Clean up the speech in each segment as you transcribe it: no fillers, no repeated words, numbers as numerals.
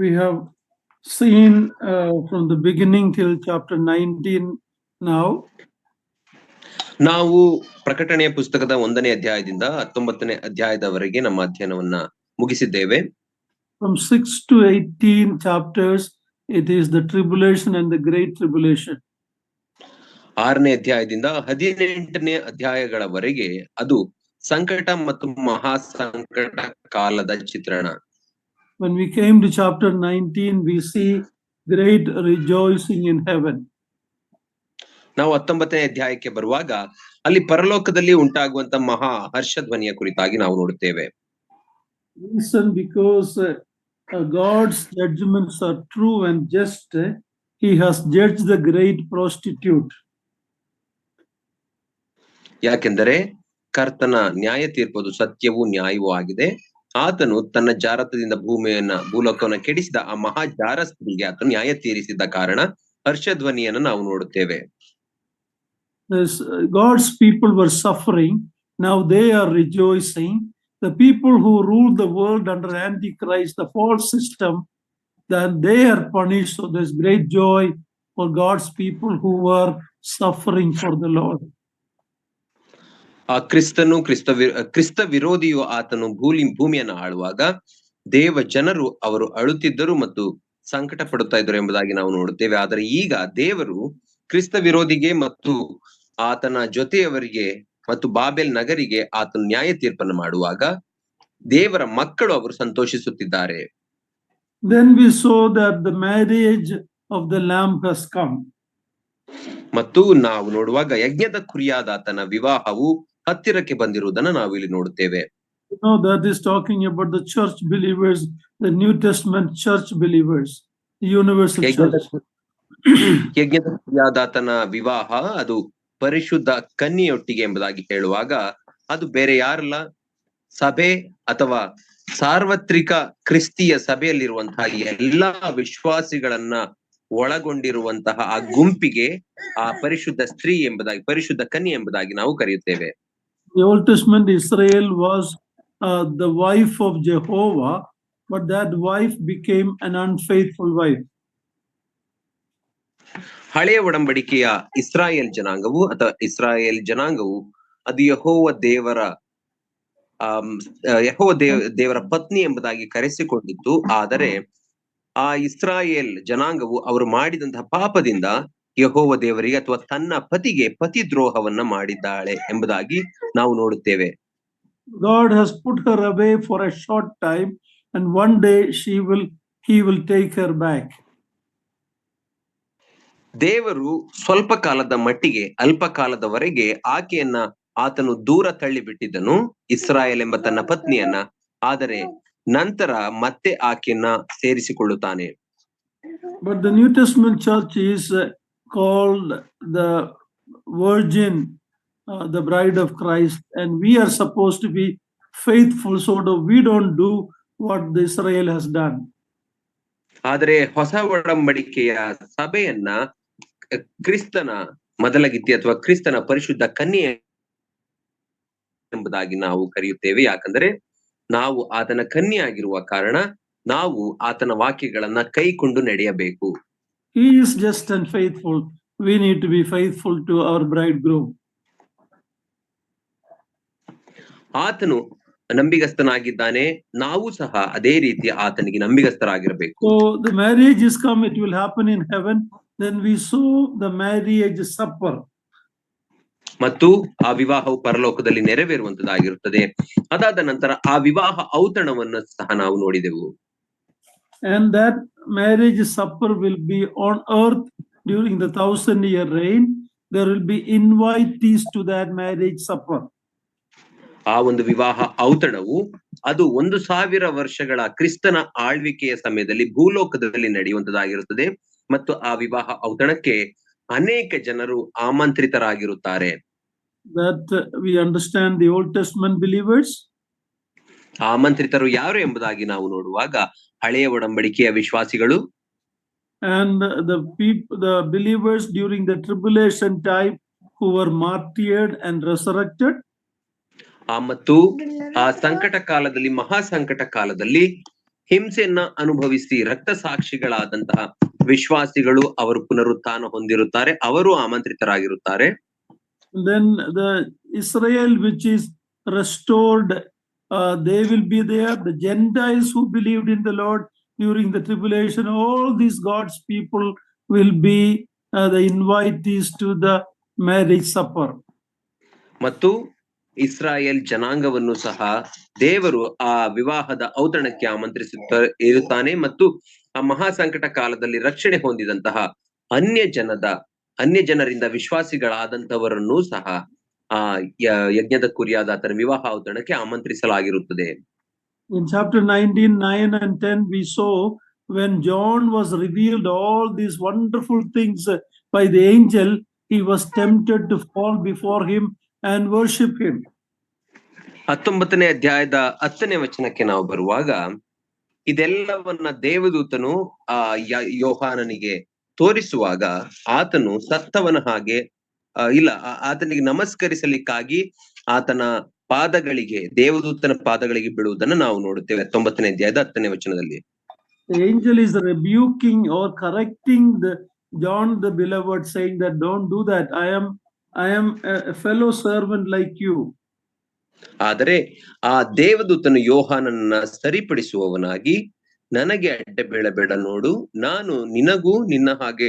We have seen from the beginning till chapter 19 now. ನಾವು ಪ್ರಕಟಣೆಯ ಪುಸ್ತಕದ 1ನೇ ಅಧ್ಯಾಯದಿಂದ 19ನೇ ಅಧ್ಯಾಯದವರೆಗೆ ನಮ್ಮ ಅಧ್ಯಯನವನ್ನ ಮುಗಿಸಿದ್ದೇವೆ. From 6 to 18 chapters, it is the tribulation and the great tribulation. 6ನೇ ಅಧ್ಯಾಯದಿಂದ 18ನೇ ಅಧ್ಯಾಯಗಳವರೆಗೆ ಅದು ಸಂಕಟ ಮತ್ತು ಮಹಾ ಸಂಕಟ ಕಾಲದ ಚಿತ್ರಣ. When we came to chapter 19, we see great rejoicing in heaven. ನಾವು 19ನೇ ಅಧ್ಯಾಯಕ್ಕೆ ಬರುವಾಗ ಅಲ್ಲಿ ಪರಲೋಕದಲ್ಲಿ ಉಂಟಾಗುವಂತ ಮಹಾ ಹರ್ಷಧ್ವನಿಯ ಕುರಿತಾಗಿ ನಾವು ನೋಡುತ್ತೇವೆ. Reason because God's judgments are true and just. He has judged the great prostitute. ಯಾಕೆಂದರೆ ಕರ್ತನ ನ್ಯಾಯ ತೀರ್ಪದು ಸತ್ಯವೂ ನ್ಯಾಯವೂ ಆಗಿದೆ. ಆತನು ತನ್ನ ಜಾರತ್ವದಿಂದ ಭೂಲೋಕವನ್ನು ಕೆಡಿಸಿದ ಆ ಮಹಾ ಜಾರಸ್ತ್ರೀಗೆ ಆತನು ನ್ಯಾಯ ತೀರಿಸಿದ ಕಾರಣ ಹರ್ಷಧ್ವನಿಯನ್ನು ನಾವು ನೋಡುತ್ತೇವೆ. God's people were suffering. Now they are rejoicing. The people who rule the world under Antichrist, the false system, then they are punished. So there's great joy for God's people who are suffering for the Lord. ಆ ಕ್ರಿಸ್ತ ವಿರೋಧಿಯು ಆತನು ಭೂಮಿಯನ್ನು ಆಳುವಾಗ ದೇವ ಜನರು ಅವರು ಅಳುತ್ತಿದ್ದರು ಮತ್ತು ಸಂಕಟ ಪಡುತ್ತಾ ಇದ್ದರು ಎಂಬುದಾಗಿ ನಾವು ನೋಡುತ್ತೇವೆ. ಆದರೆ ಈಗ ದೇವರು ಕ್ರಿಸ್ತ ವಿರೋಧಿಗೆ ಮತ್ತು ಆತನ ಜೊತೆಯವರಿಗೆ ಮತ್ತು ಬಾಬೆಲ್ ನಗರಿಗೆ ಆತನು ನ್ಯಾಯ ತೀರ್ಪನ್ನು ಮಾಡುವಾಗ ದೇವರ ಮಕ್ಕಳು ಅವರು ಸಂತೋಷಿಸುತ್ತಿದ್ದಾರೆ. Then we saw that the marriage of the Lamb has come. ಮತ್ತು ನಾವು ನೋಡುವಾಗ ಯಜ್ಞದ ಕುರಿಯಾದ ಆತನ ವಿವಾಹವು ಹತ್ತಿರಕ್ಕೆ ಬಂದಿರುವುದನ್ನು ನಾವು ಇಲ್ಲಿ ನೋಡುತ್ತೇವೆ. That is talking about the church believers, the New Testament church believers, the universal church. ಯಜ್ಞದ ಕುರಿಯಾದ ಆತನ ವಿವಾಹ ಅದು ಪರಿಶುದ್ಧ ಕನ್ಯೆಯೊಟ್ಟಿಗೆ ಎಂಬುದಾಗಿ ಹೇಳುವಾಗ ಅದು ಬೇರೆ ಯಾರಲ್ಲ, ಸಭೆ ಅಥವಾ ಸಾರ್ವತ್ರಿಕ ಕ್ರಿಸ್ತಿಯ ಸಭೆಯಲ್ಲಿರುವಂತಹ ಎಲ್ಲಾ ವಿಶ್ವಾಸಿಗಳನ್ನ ಒಳಗೊಂಡಿರುವಂತಹ ಆ ಗುಂಪಿಗೆ ಆ ಪರಿಶುದ್ಧ ಸ್ತ್ರೀ ಎಂಬುದಾಗಿ, ಪರಿಶುದ್ಧ ಕನ್ಯೆ ಎಂಬುದಾಗಿ ನಾವು ಕರೆಯುತ್ತೇವೆ. The Old Testament Israel was the wife of Jehovah, but that wife became an unfaithful wife. ಹಳೆಯ ಒಡಂಬಡಿಕೆಯ ಇಸ್ರಾಯೇಲ್ ಜನಾಂಗವು ಅಥವಾ ಇಸ್ರಾಯೇಲ್ ಜನಾಂಗವು ಅದು ಯೆಹೋವ ದೇವರ ಪತ್ನಿ ಎಂಬುದಾಗಿ ಕರೆಸಿಕೊಂಡಿತ್ತು. ಆದರೆ ಆ ಇಸ್ರಾಯೇಲ್ ಜನಾಂಗವು ಅವರು ಮಾಡಿದಂತಹ ಪಾಪದಿಂದ ಯೆಹೋವ ದೇವರಿಗೆ ಅಥವಾ ತನ್ನ ಪತಿಗೆ ಪತಿದ್ರೋಹವನ್ನ ಮಾಡಿದ್ದಾಳೆ ಎಂಬುದಾಗಿ ನಾವು ನೋಡುತ್ತೇವೆ. God has put her away for a short time and one day he will take her back. ದೇವರು ಸ್ವಲ್ಪ ಕಾಲದ ಮಟ್ಟಿಗೆ, ಅಲ್ಪ ಕಾಲದವರೆಗೆ ಆಕೆಯನ್ನ ಆತನು ದೂರ ತಳ್ಳಿ ಬಿಟ್ಟಿದ್ದನು, ಇಸ್ರಾಯೇಲ್ ಎಂಬ ತನ್ನ ಪತ್ನಿಯನ್ನ. ಆದರೆ ನಂತರ ಮತ್ತೆ ಆಕೆಯನ್ನ ಸೇರಿಸಿಕೊಳ್ಳುತ್ತಾನೆ. But the New Testament church is called the virgin, the bride of Christ, and we are supposed to be faithful so that we don't do what the Israel has done. ಆದರೆ ಹೊಸ ಒಡಂಬಡಿಕೆಯ ಸಭೆಯನ್ನ ಕ್ರಿಸ್ತನ ಮೊದಲಗಿತ್ತಿ ಅಥವಾ ಕ್ರಿಸ್ತನ ಪರಿಶುದ್ಧ ಕನ್ಯೆ ಎಂಬುದಾಗಿ ನಾವು ಕರೆಯುತ್ತೇವೆ. ಯಾಕಂದ್ರೆ ನಾವು ಆತನ ಕನ್ಯೆ ಆಗಿರುವ ಕಾರಣ ನಾವು ಆತನ ವಾಕ್ಯಗಳನ್ನ ಕೈಕೊಂಡು ನಡೆಯಬೇಕು. He is just and faithful. We need to be faithful to our bridegroom. ಆತನು ನಂಬಿಗಸ್ತನಾಗಿದ್ದಾನೆ, ನಾವು ಸಹ ಅದೇ ರೀತಿ ಆತನಿಗೆ ನಂಬಿಗಸ್ತರಾಗಿರಬೇಕು. So the marriage is come, it will happen in heaven. Then we saw the marriage supper. ಮತ್ತು ಆ ವಿವಾಹವು ಪರಲೋಕದಲ್ಲಿ ನೆರವೇರುವಂತದ್ದಾಗಿರುತ್ತದೆ. ಅದಾದ ನಂತರ ಆ ವಿವಾಹ ಔತಣವನ್ನು ಸಹ ನಾವು ನೋಡಿದೆವು. And that marriage supper will be on earth during the 1000-year reign. There will be invitees to that marriage supper. ಆ ಒಂದು ವಿವಾಹ ಔತಣವು ಅದು 1000 ವರ್ಷಗಳ ಕ್ರಿಸ್ತನ ಆಳ್ವಿಕೆಯ ಸಮಯದಲ್ಲಿ ಭೂಲೋಕದಲ್ಲಿ ನಡೆಯುವಂತದ್ದಾಗಿರುತ್ತದೆ. ಮತ್ತು ಆ ವಿವಾಹ ಔತಣಕ್ಕೆ ಅನೇಕ ಜನರು ಆಮಂತ್ರಿತರಾಗಿರುತ್ತಾರೆ. That we understand the Old Testament believers. ಆಮಂತ್ರಿತರು ಯಾರು ಎಂಬುದಾಗಿ ನಾವು ನೋಡುವಾಗ ಹಳೆಯ ಒಡಂಬಡಿಕೆಯ ವಿಶ್ವಾಸಿಗಳು. And the believers during the tribulation time who were martyred and resurrected. ಮತ್ತು ಆ ಸಂಕಟ ಕಾಲದಲ್ಲಿ, ಮಹಾ ಸಂಕಟ ಕಾಲದಲ್ಲಿ ಹಿಂಸೆಯನ್ನ ಅನುಭವಿಸಿ ರಕ್ತ ಸಾಕ್ಷಿಗಳಾದಂತಹ ವಿಶ್ವಾಸಿಗಳು ಅವರು ಪುನರುತ್ಥಾನ ಹೊಂದಿರುತ್ತಾರೆ, ಅವರು ಆಮಂತ್ರಿತರಾಗಿರುತ್ತಾರೆ. Then the Israel which is restored, they will be there. The Gentiles who believed in the Lord during the tribulation, all these God's people will be the invitees to the marriage supper. ಮತ್ತು ಇಸ್ರಾಯೇಲ್ ಜನಾಂಗವನ್ನು ಸಹ ದೇವರು ಆ ವಿವಾಹದ ಔತಣಕ್ಕೆ ಇರುತ್ತಾನೆ ಮತ್ತು ಆ ಮಹಾಸಂಕಟ ಕಾಲದಲ್ಲಿ ರಕ್ಷಣೆ ಹೊಂದಿದಂತಹ ಅನ್ಯ ಜನರಿಂದ ವಿಶ್ವಾಸಿಗಳಾದಂತವರನ್ನು ಸಹ ಆ ಯಜ್ಞದ ಕುರಿಯಾದ ಆತನ ವಿವಾಹ ಔತಣಕ್ಕೆ ಆಮಂತ್ರಿಸಲಾಗಿರುತ್ತದೆ. In chapter 19, 9 and 10, we saw when John was revealed all these wonderful things by the angel, he was tempted to fall before him and worship him. 19ನೇ ಅಧ್ಯಾಯದ 10ನೇ ವಚನಕ್ಕೆ ನಾವು ಬರುವಾಗ, ಇದೆಲ್ಲವನ್ನ ದೇವದೂತನು ಯೋಹಾನನಿಗೆ ತೋರಿಸುವಾಗ ಆತನು ಸತ್ತವನ ಹಾಗೆ ಆತನಿಗೆ ನಮಸ್ಕರಿಸಲಿಕ್ಕಾಗಿ ಆತನ ಪಾದಗಳಿಗೆ, ದೇವದೂತನ ಪಾದಗಳಿಗೆ ಬೀಳುವುದನ್ನು ನಾವು ನೋಡುತ್ತೇವೆ 19ನೇ ಅಧ್ಯಾಯದ 10ನೇ ವಚನದಲ್ಲಿ. The angel is rebuking or correcting John the beloved, saying that don't do that. I am a fellow servant like you. ಆದರೆ ಆ ದೇವದೂತನು ಯೋಹಾನನ್ನ ಸರಿಪಡಿಸುವವನಾಗಿ, ನನಗೆ ಅಡ್ಡ ಬೀಳಬೇಡ, ನೋಡು, ನಾನು ನಿನಗೂ ನಿನ್ನ ಹಾಗೆ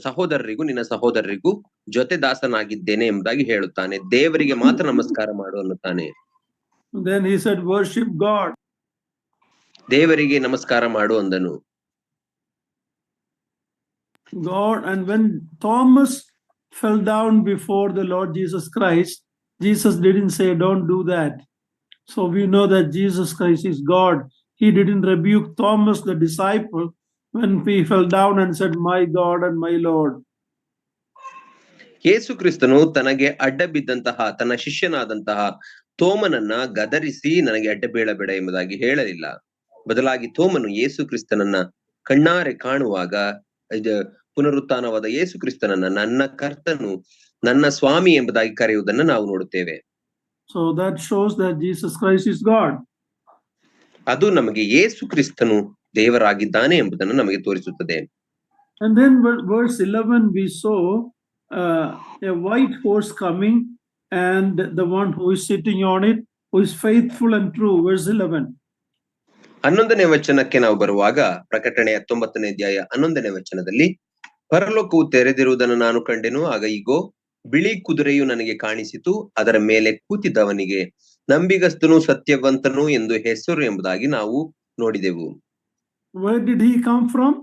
ಸಹೋದರರಿಗೂ ನಿನ್ನ ಸಹೋದರರಿಗೂ ಜೊತೆ ದಾಸನಾಗಿದ್ದೇನೆ ಎಂಬುದಾಗಿ ಹೇಳುತ್ತಾನೆ. ದೇವರಿಗೆ ಮಾತ್ರ ನಮಸ್ಕಾರ ಮಾಡು ಅನ್ನುತ್ತಾನೆ. Then he said, worship God. ದೇವರಿಗೆ ನಮಸ್ಕಾರ ಮಾಡು ಅಂದನು. God. And when Thomas fell down before the Lord Jesus Christ, Jesus didn't say don't do that. So we know that Jesus Christ is God. He didn't rebuke Thomas the disciple when he fell down and said, my God and my Lord. ಯೇಸು ಕ್ರಿಸ್ತನು ತನಗೆ ಅಡ್ಡ ಬಿದ್ದಂತಹ ತನ್ನ ಶಿಷ್ಯನಾದಂತಹ ತೋಮನನ್ನ ಗದರಿಸಿ ನನಗೆ ಅಡ್ಡ ಬೀಳಬೇಡ ಎಂಬುದಾಗಿ ಹೇಳಲಿಲ್ಲ. ಬದಲಾಗಿ ತೋಮನು ಯೇಸು ಕ್ರಿಸ್ತನನ್ನ ಕಣ್ಣಾರೆ ಕಾಣುವಾಗ ಪುನರುತ್ಥಾನವಾದ ಯೇಸು ಕ್ರಿಸ್ತನನ್ನ ನನ್ನ ಕರ್ತನು, ನನ್ನ ಸ್ವಾಮಿ ಎಂಬುದಾಗಿ ಕರೆಯುವುದನ್ನು ನಾವು ನೋಡುತ್ತೇವೆ. So that shows that Jesus Christ is God. ಅದು ನಮಗೆ ಯೇಸು ಕ್ರಿಸ್ತನು ದೇವರಾಗಿದ್ದಾನೆ ಎಂಬುದನ್ನು ನಮಗೆ ತೋರಿಸುತ್ತದೆ. And then verse 11 we saw a white horse coming and the one who is sitting on it, who is faithful and true. Verse 11. 11ನೇ ವಚನಕ್ಕೆ ನಾವು ಬರುವಾಗ, ಪ್ರಕಟಣೆ 19ನೇ ಅಧ್ಯಾಯ 11ನೇ ವಚನದಲ್ಲಿ, ಪರಲೋಕವು ತೆರೆದಿರುವುದನ್ನು ನಾನು ಕಂಡೆನು, ಆಗ ಇಗೋ ಬಿಳಿ ಕುದುರೆಯು ನನಗೆ ಕಾಣಿಸಿತು, ಅದರ ಮೇಲೆ ಕೂತಿದ್ದವನಿಗೆ ನಂಬಿಗಸ್ತನು ಸತ್ಯವಂತನು ಎಂದು ಹೆಸರು ಎಂಬುದಾಗಿ ನಾವು ನೋಡಿದೆವು. Where did he come from?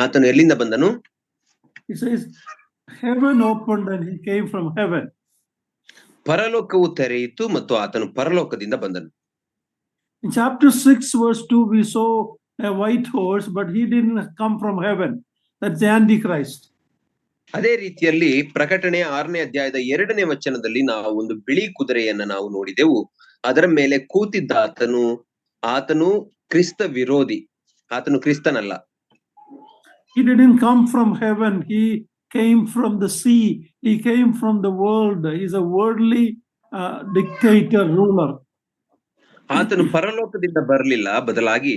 ಆತನು ಎಲ್ಲಿಂದ ಬಂದನು? It says heaven opened and he came from heaven. ಪರಲೋಕವು ತೆರೆಯಿತು ಮತ್ತು ಆತನು ಪರಲೋಕದಿಂದ ಬಂದನು. In chapter 6 verse 2 we saw a white horse, but he didn't come from heaven. That's the Antichrist. ಅದೇ ರೀತಿಯಲ್ಲಿ ಪ್ರಕಟಣೆ 6ನೇ ಅಧ್ಯಾಯದ 2ನೇ ವಚನದಲ್ಲಿ ನಾವು ಒಂದು ಬಿಳಿ ಕುದುರೆಯನ್ನ ನಾವು ನೋಡಿದೆವು. ಅದರ ಮೇಲೆ ಕೂತಿದ್ದ ಆತನು ಕ್ರಿಸ್ತ ವಿರೋಧಿ, ಆತನು ಕ್ರಿಸ್ತನಲ್ಲ. He didn't come from heaven. He came from the sea. He came from the world. He's a worldly dictator, ruler. ಆತನು ಪರಲೋಕದಿಂದ ಬರಲಿಲ್ಲ, ಬದಲಾಗಿ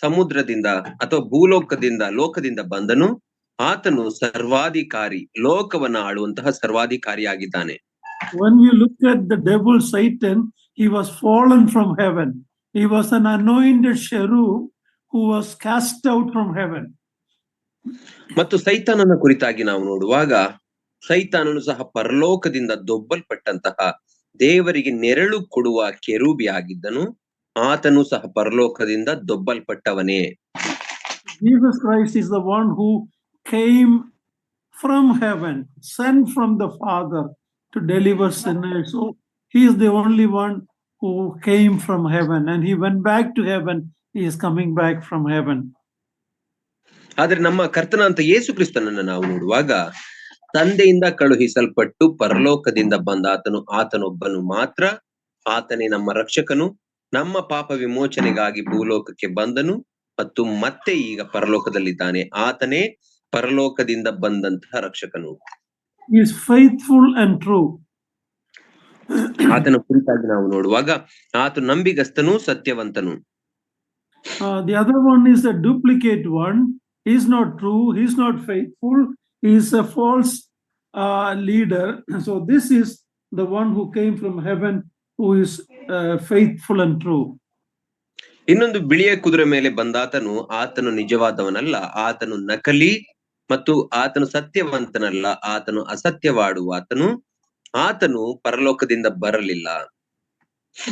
ಸಮುದ್ರದಿಂದ ಅಥವಾ ಲೋಕದಿಂದ ಬಂದನು. ಆತನು ಸರ್ವಾಧಿಕಾರಿ, ಲೋಕವನ್ನ ಆಳುವಂತಹ ಸರ್ವಾಧಿಕಾರಿಯಾಗಿದ್ದಾನೆ. When you look at the devil Satan, he was fallen from heaven. He was an anointed cherub who was cast out from heaven. ಮತ್ತು ಸೈತಾನನ ಕುರಿತಾಗಿ ನಾವು ನೋಡುವಾಗ, ಸೈತಾನನು ಸಹ ಪರಲೋಕದಿಂದ ದೊಬ್ಬಲ್ಪಟ್ಟಂತಹ ದೇವರಿಗೆ ನೆರಳು ಕೊಡುವ ಕೆರೂಬಿ ಆಗಿದ್ದನು. ಆತನು ಸಹ ಪರಲೋಕದಿಂದ ದೊಬ್ಬಲ್ಪಟ್ಟವನೇ. Jesus Christ is the one who came from heaven, sent from the Father to deliver sinners. So he is the only one who came from heaven, and he went back to heaven. He is coming back from heaven. ಆದ್ರೆ ನಮ್ಮ ಕರ್ತನಾಂತ ಯೇಸು ಕ್ರಿಸ್ತನನ್ನ ನಾವು ನೋಡುವಾಗ, ತಂದೆಯಿಂದ ಕಳುಹಿಸಲ್ಪಟ್ಟು ಪರಲೋಕದಿಂದ ಬಂದ ಆತನೊಬ್ಬನು ಮಾತ್ರ, ಆತನೇ ನಮ್ಮ ರಕ್ಷಕನು, ನಮ್ಮ ಪಾಪ ವಿಮೋಚನೆಗಾಗಿ ಭೂಲೋಕಕ್ಕೆ ಬಂದನು ಮತ್ತು ಮತ್ತೆ ಈಗ ಪರಲೋಕದಲ್ಲಿದ್ದಾನೆ. ಆತನೇ ಪರಲೋಕದಿಂದ ಬಂದಂತಹ ರಕ್ಷಕನು. He is faithful and true. ಆತನ ಕುರಿತಾಗಿ ನಾವು ನೋಡುವಾಗ ಆತನು ನಂಬಿಗಸ್ತನು ಸತ್ಯವಂತನು. The other one is a duplicate one. He's not true. He's not faithful. He's a false leader. So this is the one who came from heaven, who is faithful and true. ಇನ್ನೊಂದು ಬಿಳಿಯ ಕುದುರೆ ಮೇಲೆ ಬಂದಾತನು ಆತನು ನಿಜವಾದವನಲ್ಲ, ಆತನು ನಕಲಿ ಮತ್ತು ಆತನು ಸತ್ಯವಂತನಲ್ಲ, ಆತನು ಅಸತ್ಯವಾಡುವಾತನು, ಆತನು ಪರಲೋಕದಿಂದ ಬರಲಿಲ್ಲ.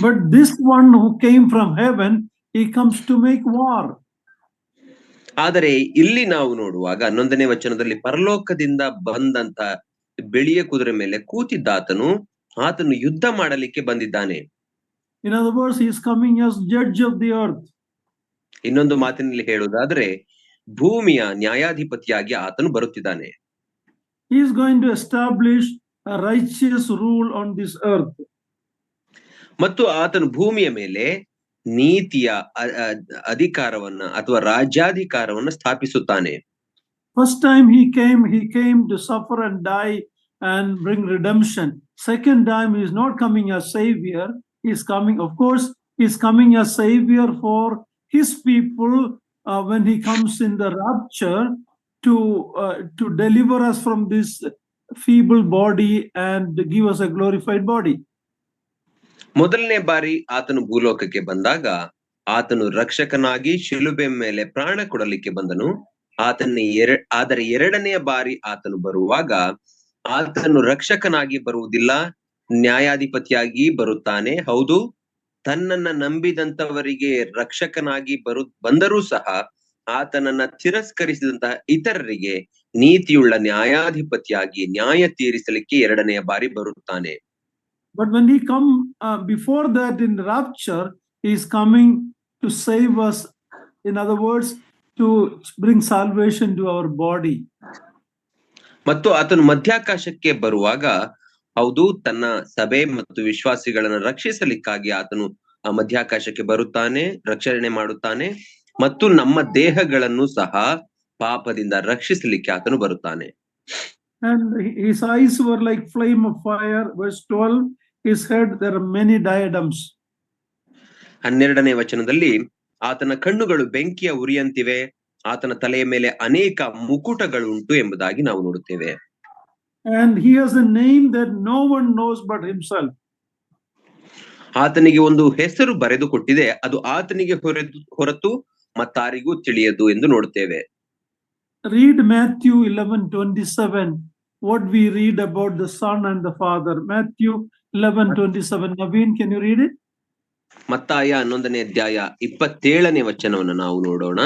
But this one who came from heaven, he comes to make war. ಆದರೆ ಇಲ್ಲಿ ನಾವು ನೋಡುವಾಗ 11ನೇ ವಚನದಲ್ಲಿ ಪರಲೋಕದಿಂದ ಬಂದಂತ ಬಿಳಿಯ ಕುದುರೆ ಮೇಲೆ ಕೂತಿದ್ದಾತನು ಆತನು ಯುದ್ಧ ಮಾಡಲಿಕ್ಕೆ ಬಂದಿದ್ದಾನೆ. In other words, he is coming as judge of the earth. ಇನ್ನೊಂದು ಮಾತಿನಲ್ಲಿ ಹೇಳುವುದಾದ್ರೆ ಭೂಮಿಯ ನ್ಯಾಯಾಧಿಪತಿಯಾಗಿ ಆತನು ಬರುತ್ತಿದ್ದಾನೆ. He is going to establish a righteous rule on this earth. ಮತ್ತು ಆತನು ಭೂಮಿಯ ಮೇಲೆ ನೀತಿಯ ಅಧಿಕಾರವನ್ನ ಅಥವಾ ರಾಜ್ಯಾಧಿಕಾರವನ್ನ ಸ್ಥಾಪಿಸುತ್ತಾನೆ. First time he came to suffer and die and bring redemption. Second time he is not coming as savior. He is coming, of course, he is coming as savior for his people when he comes in the rapture to deliver us from this feeble body and give us a glorified body. ಮೊದಲನೇ ಬಾರಿ ಆತನು ಭೂಲೋಕಕ್ಕೆ ಬಂದಾಗ ಆತನು ರಕ್ಷಕನಾಗಿ ಶಿಲುಬೆ ಮೇಲೆ ಪ್ರಾಣ ಕೊಡಲಿಕ್ಕೆ ಬಂದನು. ಆದರೆ ಎರಡನೆಯ ಬಾರಿ ಆತನು ಬರುವಾಗ ಆತನು ರಕ್ಷಕನಾಗಿ ಬರುವುದಿಲ್ಲ, ನ್ಯಾಯಾಧಿಪತಿಯಾಗಿ ಬರುತ್ತಾನೆ. ಹೌದು, ತನ್ನನ್ನ ನಂಬಿದಂತವರಿಗೆ ರಕ್ಷಕನಾಗಿ ಬಂದರೂ ಸಹ ಆತನನ್ನ ತಿರಸ್ಕರಿಸಿದಂತಹ ಇತರರಿಗೆ ನೀತಿಯುಳ್ಳ ನ್ಯಾಯಾಧಿಪತಿಯಾಗಿ ನ್ಯಾಯ ತೀರಿಸಲಿಕ್ಕೆ ಎರಡನೆಯ ಬಾರಿ ಬರುತ್ತಾನೆ. But when he come before that in rapture, he is coming to save us. In other words, to bring salvation to our body. ಮತ್ತು ಆತನು ಮಧ್ಯಾಕಾಶಕ್ಕೆ ಬರುವಾಗ ಹೌದು, ತನ್ನ ಸಭೆ ಮತ್ತು ವಿಶ್ವಾಸಿಗಳನ್ನು ರಕ್ಷಿಸಲಿಕ್ಕಾಗಿ ಆತನು ಮಧ್ಯಾಕಾಶಕ್ಕೆ ಬರುತ್ತಾನೆ, ರಕ್ಷಣೆ ಮಾಡುತ್ತಾನೆ ಮತ್ತು ನಮ್ಮ ದೇಹಗಳನ್ನು ಸಹ ಪಾಪದಿಂದ ರಕ್ಷಿಸಲಿಕ್ಕೆ ಆತನು ಬರುತ್ತಾನೆ. And his eyes were like flame of fire. Verse 12, his head there are many diadems. 12ನೇ ವಚನದಲ್ಲಿ ಆತನ ಕಣ್ಣುಗಳು ಬೆಂಕಿಯ ಉರಿಯಂತಿವೆ, ಆತನ ತಲೆಯ ಮೇಲೆ ಅನೇಕ ಮುಕುಟಗಳು ಉಂಟು ಎಂಬುದಾಗಿ ನಾವು ನೋಡುತ್ತೇವೆ. And he has a name that no one knows but himself. ಆತನಿಗೆ ಒಂದು ಹೆಸರು ಬರೆದು ಕೊಟ್ಟಿದೆ, ಅದು ಆತನಿಗೆ ಹೊರತು ಮತ್ತಾರಿಗೂ ತಿಳಿಯದು ಎಂದು ನೋಡುತ್ತೇವೆ. Read Matthew 11:27. What we read about the Son and the Father. Matthew 11:27. Naveen, can you read it? ಮತ್ತಾಯ 11ನೇ ಅಧ್ಯಾಯ 27ನೇ ವಚನವನ್ನು ನಾವು ನೋಡೋಣ.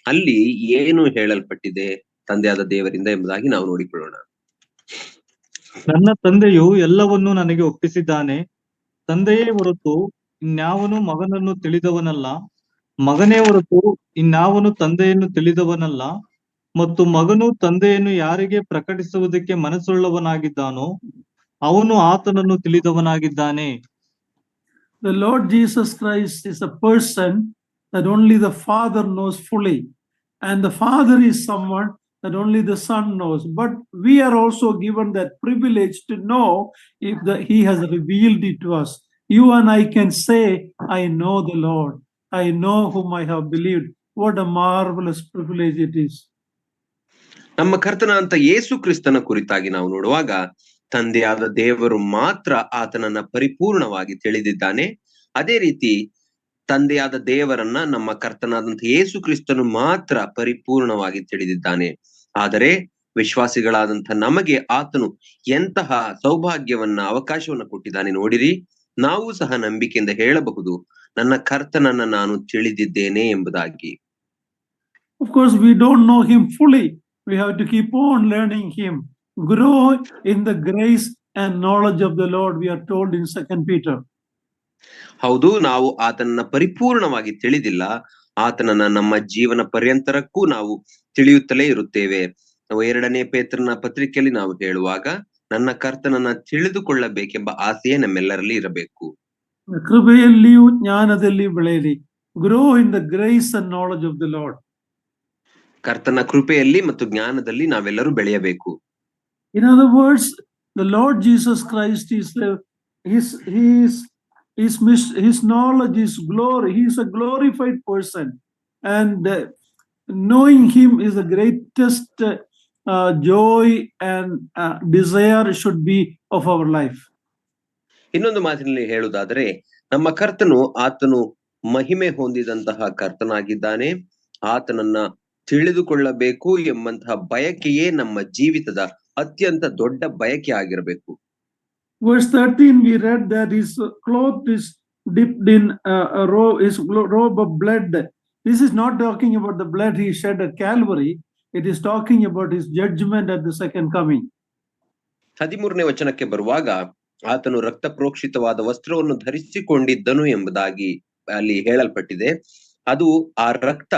ಅಲ್ಲಿ ಏನು ಹೇಳಲ್ಪಟ್ಟಿದೆ ತಂದೆಯಾದ ದೇವರಿಂದ ಎಂಬುದಾಗಿ ನಾವು ನೋಡಿಕೊಳ್ಳೋಣ. ನನ್ನ ತಂದೆಯು ಎಲ್ಲವನ್ನೂ ನನಗೆ ಒಪ್ಪಿಸಿದ್ದಾನೆ. ತಂದೆಯೇ ಹೊರತು ಇನ್ಯಾವನು ಮಗನನ್ನು ತಿಳಿದವನಲ್ಲ, ಮಗನೇ ಹೊರತು ಇನ್ಯಾವನು ತಂದೆಯನ್ನು ತಿಳಿದವನಲ್ಲ, ಮತ್ತು ಮಗನು ತಂದೆಯನ್ನು ಯಾರಿಗೆ ಪ್ರಕಟಿಸುವುದಕ್ಕೆ ಮನಸ್ಸುಳ್ಳವನಾಗಿದ್ದಾನೋ ಅವನು ಆತನನ್ನು ತಿಳಿದವನಾಗಿದ್ದಾನೆ. The Lord Jesus Christ is a person that only the Father knows fully, and the Father is someone that only the Son knows. But we are also given that privilege to know if He has revealed it to us. You and I can say, I know the Lord. I know whom I have believed. What a marvelous privilege it is. ನಮ್ಮ ಕರ್ತನ ಅಂತ ಯೇಸು ಕ್ರಿಸ್ತನ ಕುರಿತಾಗಿ ನಾವು ನೋಡುವಾಗ ತಂದೆಯಾದ ದೇವರು ಮಾತ್ರ ಆತನನ್ನ ಪರಿಪೂರ್ಣವಾಗಿ ತಿಳಿದಿದ್ದಾನೆ. ಅದೇ ರೀತಿ ತಂದೆಯಾದ ದೇವರನ್ನ ನಮ್ಮ ಕರ್ತನಾದಂತ ಯೇಸು ಕ್ರಿಸ್ತನು ಮಾತ್ರ ಪರಿಪೂರ್ಣವಾಗಿ ತಿಳಿದಿದ್ದಾನೆ. ಆದರೆ ವಿಶ್ವಾಸಿಗಳಾದಂತ ನಮಗೆ ಆತನು ಎಂತಹ ಸೌಭಾಗ್ಯವನ್ನ ಅವಕಾಶವನ್ನ ಕೊಟ್ಟಿದ್ದಾನೆ ನೋಡಿರಿ. ನಾವು ಸಹ ನಂಬಿಕೆಯಿಂದ ಹೇಳಬಹುದು, ನನ್ನ ಕರ್ತನನ್ನ ನಾನು ತಿಳಿದಿದ್ದೇನೆ ಎಂಬುದಾಗಿ. Of course, we don't know him fully. We have to keep on learning him. Grow in the grace and knowledge of the Lord, we are told in 2 Peter. ಹೌದು, ನಾವು ಆತನನ್ನ ಪರಿಪೂರ್ಣವಾಗಿ ತಿಳಿದಿಲ್ಲ. ಆತನನ್ನ ನಮ್ಮ ಜೀವನ ಪರ್ಯಂತರಕ್ಕೂ ನಾವು ತಿಳಿಯುತ್ತಲೇ ಇರುತ್ತೇವೆ. ನಾವು 2ನೇ ಪೇತ್ರನ ಪತ್ರಿಕೆಯಲ್ಲಿ ನಾವು ಹೇಳುವಾಗ ನನ್ನ ಕರ್ತನನ್ನ ತಿಳಿದುಕೊಳ್ಳಬೇಕೆಂಬ ಆಸೆಯೇ ನಮ್ಮೆಲ್ಲರಲ್ಲಿ ಇರಬೇಕು. ಕೃಪೆಯಲ್ಲಿಯೂ ಜ್ಞಾನದಲ್ಲಿ ಬೆಳೆಯಿರಿ. Grow in the grace and knowledge of the Lord. ಕರ್ತನ ಕೃಪೆಯಲ್ಲಿ ಮತ್ತು ಜ್ಞಾನದಲ್ಲಿ ನಾವೆಲ್ಲರೂ ಬೆಳೆಯಬೇಕು. In other words, the Lord Jesus Christ is the his knowledge is glory. He is a glorified person, and knowing him is the greatest joy and desire should be of our life. ಇನ್ನೊಂದು ಮಾತಿನಲ್ಲಿ ಹೇಳುವುದಾದರೆ, ನಮ್ಮ ಕರ್ತನು ಆತನು ಮಹಿಮೆ ಹೊಂದಿದಂತಹ ಕರ್ತನಾಗಿದ್ದಾನೆ. ಆತನನ್ನ ತಿಳಿದುಕೊಳ್ಳಬೇಕು ಎಂಬಂತಹ ಬಯಕೆಯೇ ನಮ್ಮ ಜೀವಿತದ ಅತ್ಯಂತ ದೊಡ್ಡ ಬಯಕೆ ಆಗಿರಬೇಕು. Verse 13, we read that his cloth is dipped in his robe of blood. This is not talking about the blood he shed at Calvary. It is talking about his judgment at the second coming. 13ನೇ ವಚನಕ್ಕೆ ಬರುವಾಗ, ಆತನು ರಕ್ತ ಪ್ರೋಕ್ಷಿತವಾದ ವಸ್ತ್ರವನ್ನು ಧರಿಸಿಕೊಂಡಿದ್ದನು ಎಂಬುದಾಗಿ ಅಲ್ಲಿ ಹೇಳಲ್ಪಟ್ಟಿದೆ. ಅದು ಆ ರಕ್ತ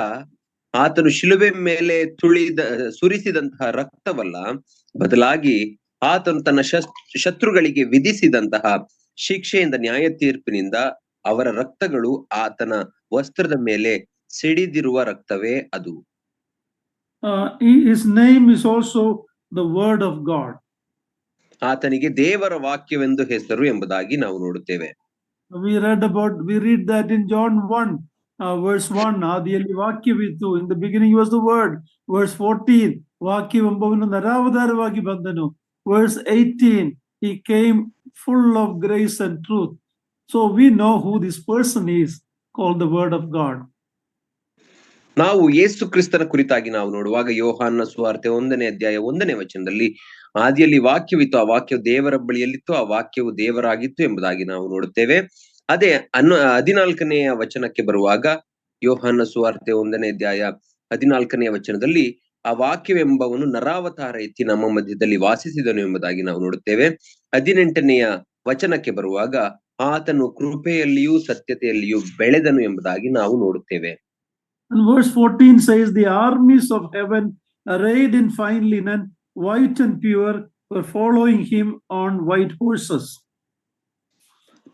ಆತನು ಶಿಲುಬೆ ಮೇಲೆ ಸುರಿಸಿದಂತಹ ರಕ್ತವಲ್ಲ, ಬದಲಾಗಿ ಆತನು ತನ್ನ ಶತ್ರುಗಳಿಗೆ ವಿಧಿಸಿದಂತಹ ಶಿಕ್ಷೆಯಿಂದ, ನ್ಯಾಯ ತೀರ್ಪಿನಿಂದ ಅವರ ರಕ್ತಗಳು ಆತನ ವಸ್ತ್ರದ ಮೇಲೆ ಸಿಡಿದಿರುವ ರಕ್ತವೇ ಅದು. His name is also the word of God. ಆತನಿಗೆ ದೇವರ ವಾಕ್ಯವೆಂದು ಹೆಸರು ಎಂಬುದಾಗಿ ನಾವು ನೋಡುತ್ತೇವೆ. We read that in John 1, verse 1, ಆದಿಯಲ್ಲಿ ವಾಕ್ಯವಿತ್ತು, in the beginning was the word. Verse 14, ವಾಕ್ಯವೆಂಬವನು ನರಾವತಾರವಾಗಿ ಬಂದನು. Verse 18, he came full of grace and truth. So we know who this person is, called the word of God. ನಾವು ಯೇಸು ಕ್ರಿಸ್ತನ ಕುರಿತಾಗಿ ನಾವು ನೋಡುವಾಗ, ಯೋಹಾನನ ಸುವಾರ್ತೆ 1ನೇ ಅಧ್ಯಾಯ 1ನೇ ವಚನದಲ್ಲಿ, ಆದಿಯಲ್ಲಿ ವಾಕ್ಯವಿತ್ತು, ಆ ವಾಕ್ಯವು ದೇವರ ಬಳಿಯಲ್ಲಿತ್ತು, ಆ ವಾಕ್ಯವು ದೇವರಾಗಿತ್ತು ಎಂಬುದಾಗಿ ನಾವು ನೋಡುತ್ತೇವೆ. ಅದೇ 14ನೇ ವಚನಕ್ಕೆ ಬರುವಾಗ, ಯೋಹಾನನ ಸುವಾರ್ತೆ 1ನೇ ಅಧ್ಯಾಯ 14ನೇ ವಚನದಲ್ಲಿ, ಆ ವಾಕ್ಯವೆಂಬವನು ನರಾವತಾರ ಎತ್ತಿ ನಮ್ಮ ಮಧ್ಯದಲ್ಲಿ ವಾಸಿಸಿದನು ಎಂಬುದಾಗಿ ನಾವು ನೋಡುತ್ತೇವೆ. 18ನೆಯ ವಚನಕ್ಕೆ ಬರುವಾಗ, ಆತನು ಕೃಪೆಯಲ್ಲಿಯೂ ಸತ್ಯತೆಯಲ್ಲಿಯೂ ಬೆಳೆದನು ಎಂಬುದಾಗಿ ನಾವು ನೋಡುತ್ತೇವೆ. And verse 14 says, the armies of heaven, arrayed in fine linen, white and pure, were following him on white horses.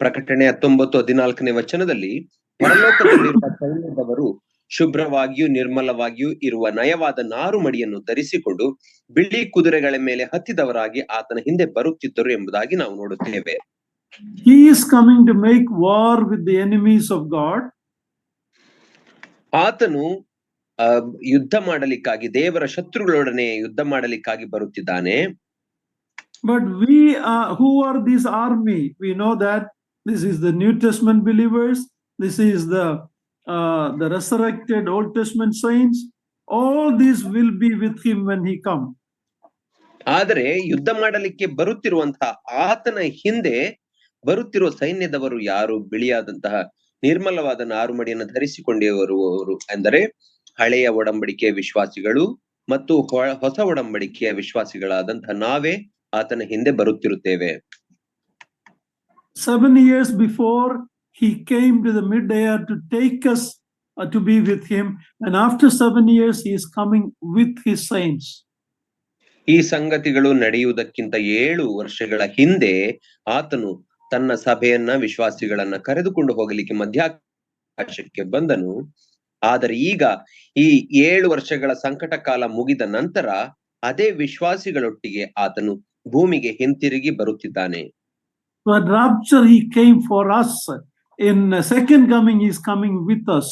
ಪ್ರಕಟಣೆ 19:14ನೇ ವಚನದಲ್ಲಿ, ಪರಲೋಕದಲ್ಲಿರುವ ಸೈನ್ಯದವರು ಶುಭ್ರವಾಗಿಯೂ ನಿರ್ಮಲವಾಗಿಯೂ ಇರುವ ನಯವಾದ ನಾರು ಮಡಿಯನ್ನು ಧರಿಸಿಕೊಂಡು ಬಿಳಿ ಕುದುರೆಗಳ ಮೇಲೆ ಹತ್ತಿದವರಾಗಿ ಆತನ ಹಿಂದೆ ಬರುತ್ತಿದ್ದರು ಎಂಬುದಾಗಿ ನಾವು ನೋಡುತ್ತೇವೆ. He is coming to make war with the enemies of God. ಆತನು ಯುದ್ಧ ಮಾಡಲಿಕ್ಕಾಗಿ, ದೇವರ ಶತ್ರುಗಳೊಡನೆ ಯುದ್ಧ ಮಾಡಲಿಕ್ಕಾಗಿ ಬರುತ್ತಿದ್ದಾನೆ. But who are this army? We know that this is the New Testament believers. This is the resurrected Old Testament saints. All these will be with him when he comes. ಆದರೆ ಯುದ್ಧ ಮಾಡಲಿಕ್ಕೆ ಬರುತ್ತಿರುವಂತಹ ಆತನ ಹಿಂದೆ ಬರುತ್ತಿರುವ ಸೈನ್ಯದವರು ಯಾರು? ಬಿಳಿಯಾದಂತಹ ನಿರ್ಮಲವಾದ ನಾರುಮಡಿಯನ್ನು ಧರಿಸಿಕೊಂಡಿರುವವರು ಅಂದರೆ ಹಳೆಯ ಒಡಂಬಡಿಕೆಯ ವಿಶ್ವಾಸಿಗಳು ಮತ್ತು ಹೊಸ ಒಡಂಬಡಿಕೆಯ ವಿಶ್ವಾಸಿಗಳಾದಂತಹ ನಾವೇ ಆತನ ಹಿಂದೆ ಬರುತ್ತಿರುತ್ತೇವೆ. 7 years before he came to the mid-air to take us to be with him, and after 7 years he is coming with his saints. ಈ ಸಂಗತಿಗಳು ನಡೆಯುವುದಕ್ಕಿಂತ 7 ವರ್ಷಗಳ ಹಿಂದೆ ಆತನು ತನ್ನ ಸಭೆಯನ್ನ, ವಿಶ್ವಾಸಿಗಳನ್ನ ಕರೆದುಕೊಂಡು ಹೋಗಲಿಕ್ಕೆ ಮಧ್ಯಾಕಾಶಕ್ಕೆ ಬಂದನು. ಆದರೆ ಈಗ ಈ 7 ವರ್ಷಗಳ ಸಂಕಟ ಕಾಲ ಮುಗಿದ ನಂತರ ಅದೇ ವಿಶ್ವಾಸಿಗಳೊಟ್ಟಿಗೆ ಆತನು ಭೂಮಿಗೆ ಹಿಂತಿರುಗಿ ಬರುತ್ತಿದ್ದಾನೆ. But rapture he came for us. In second coming he is coming with us.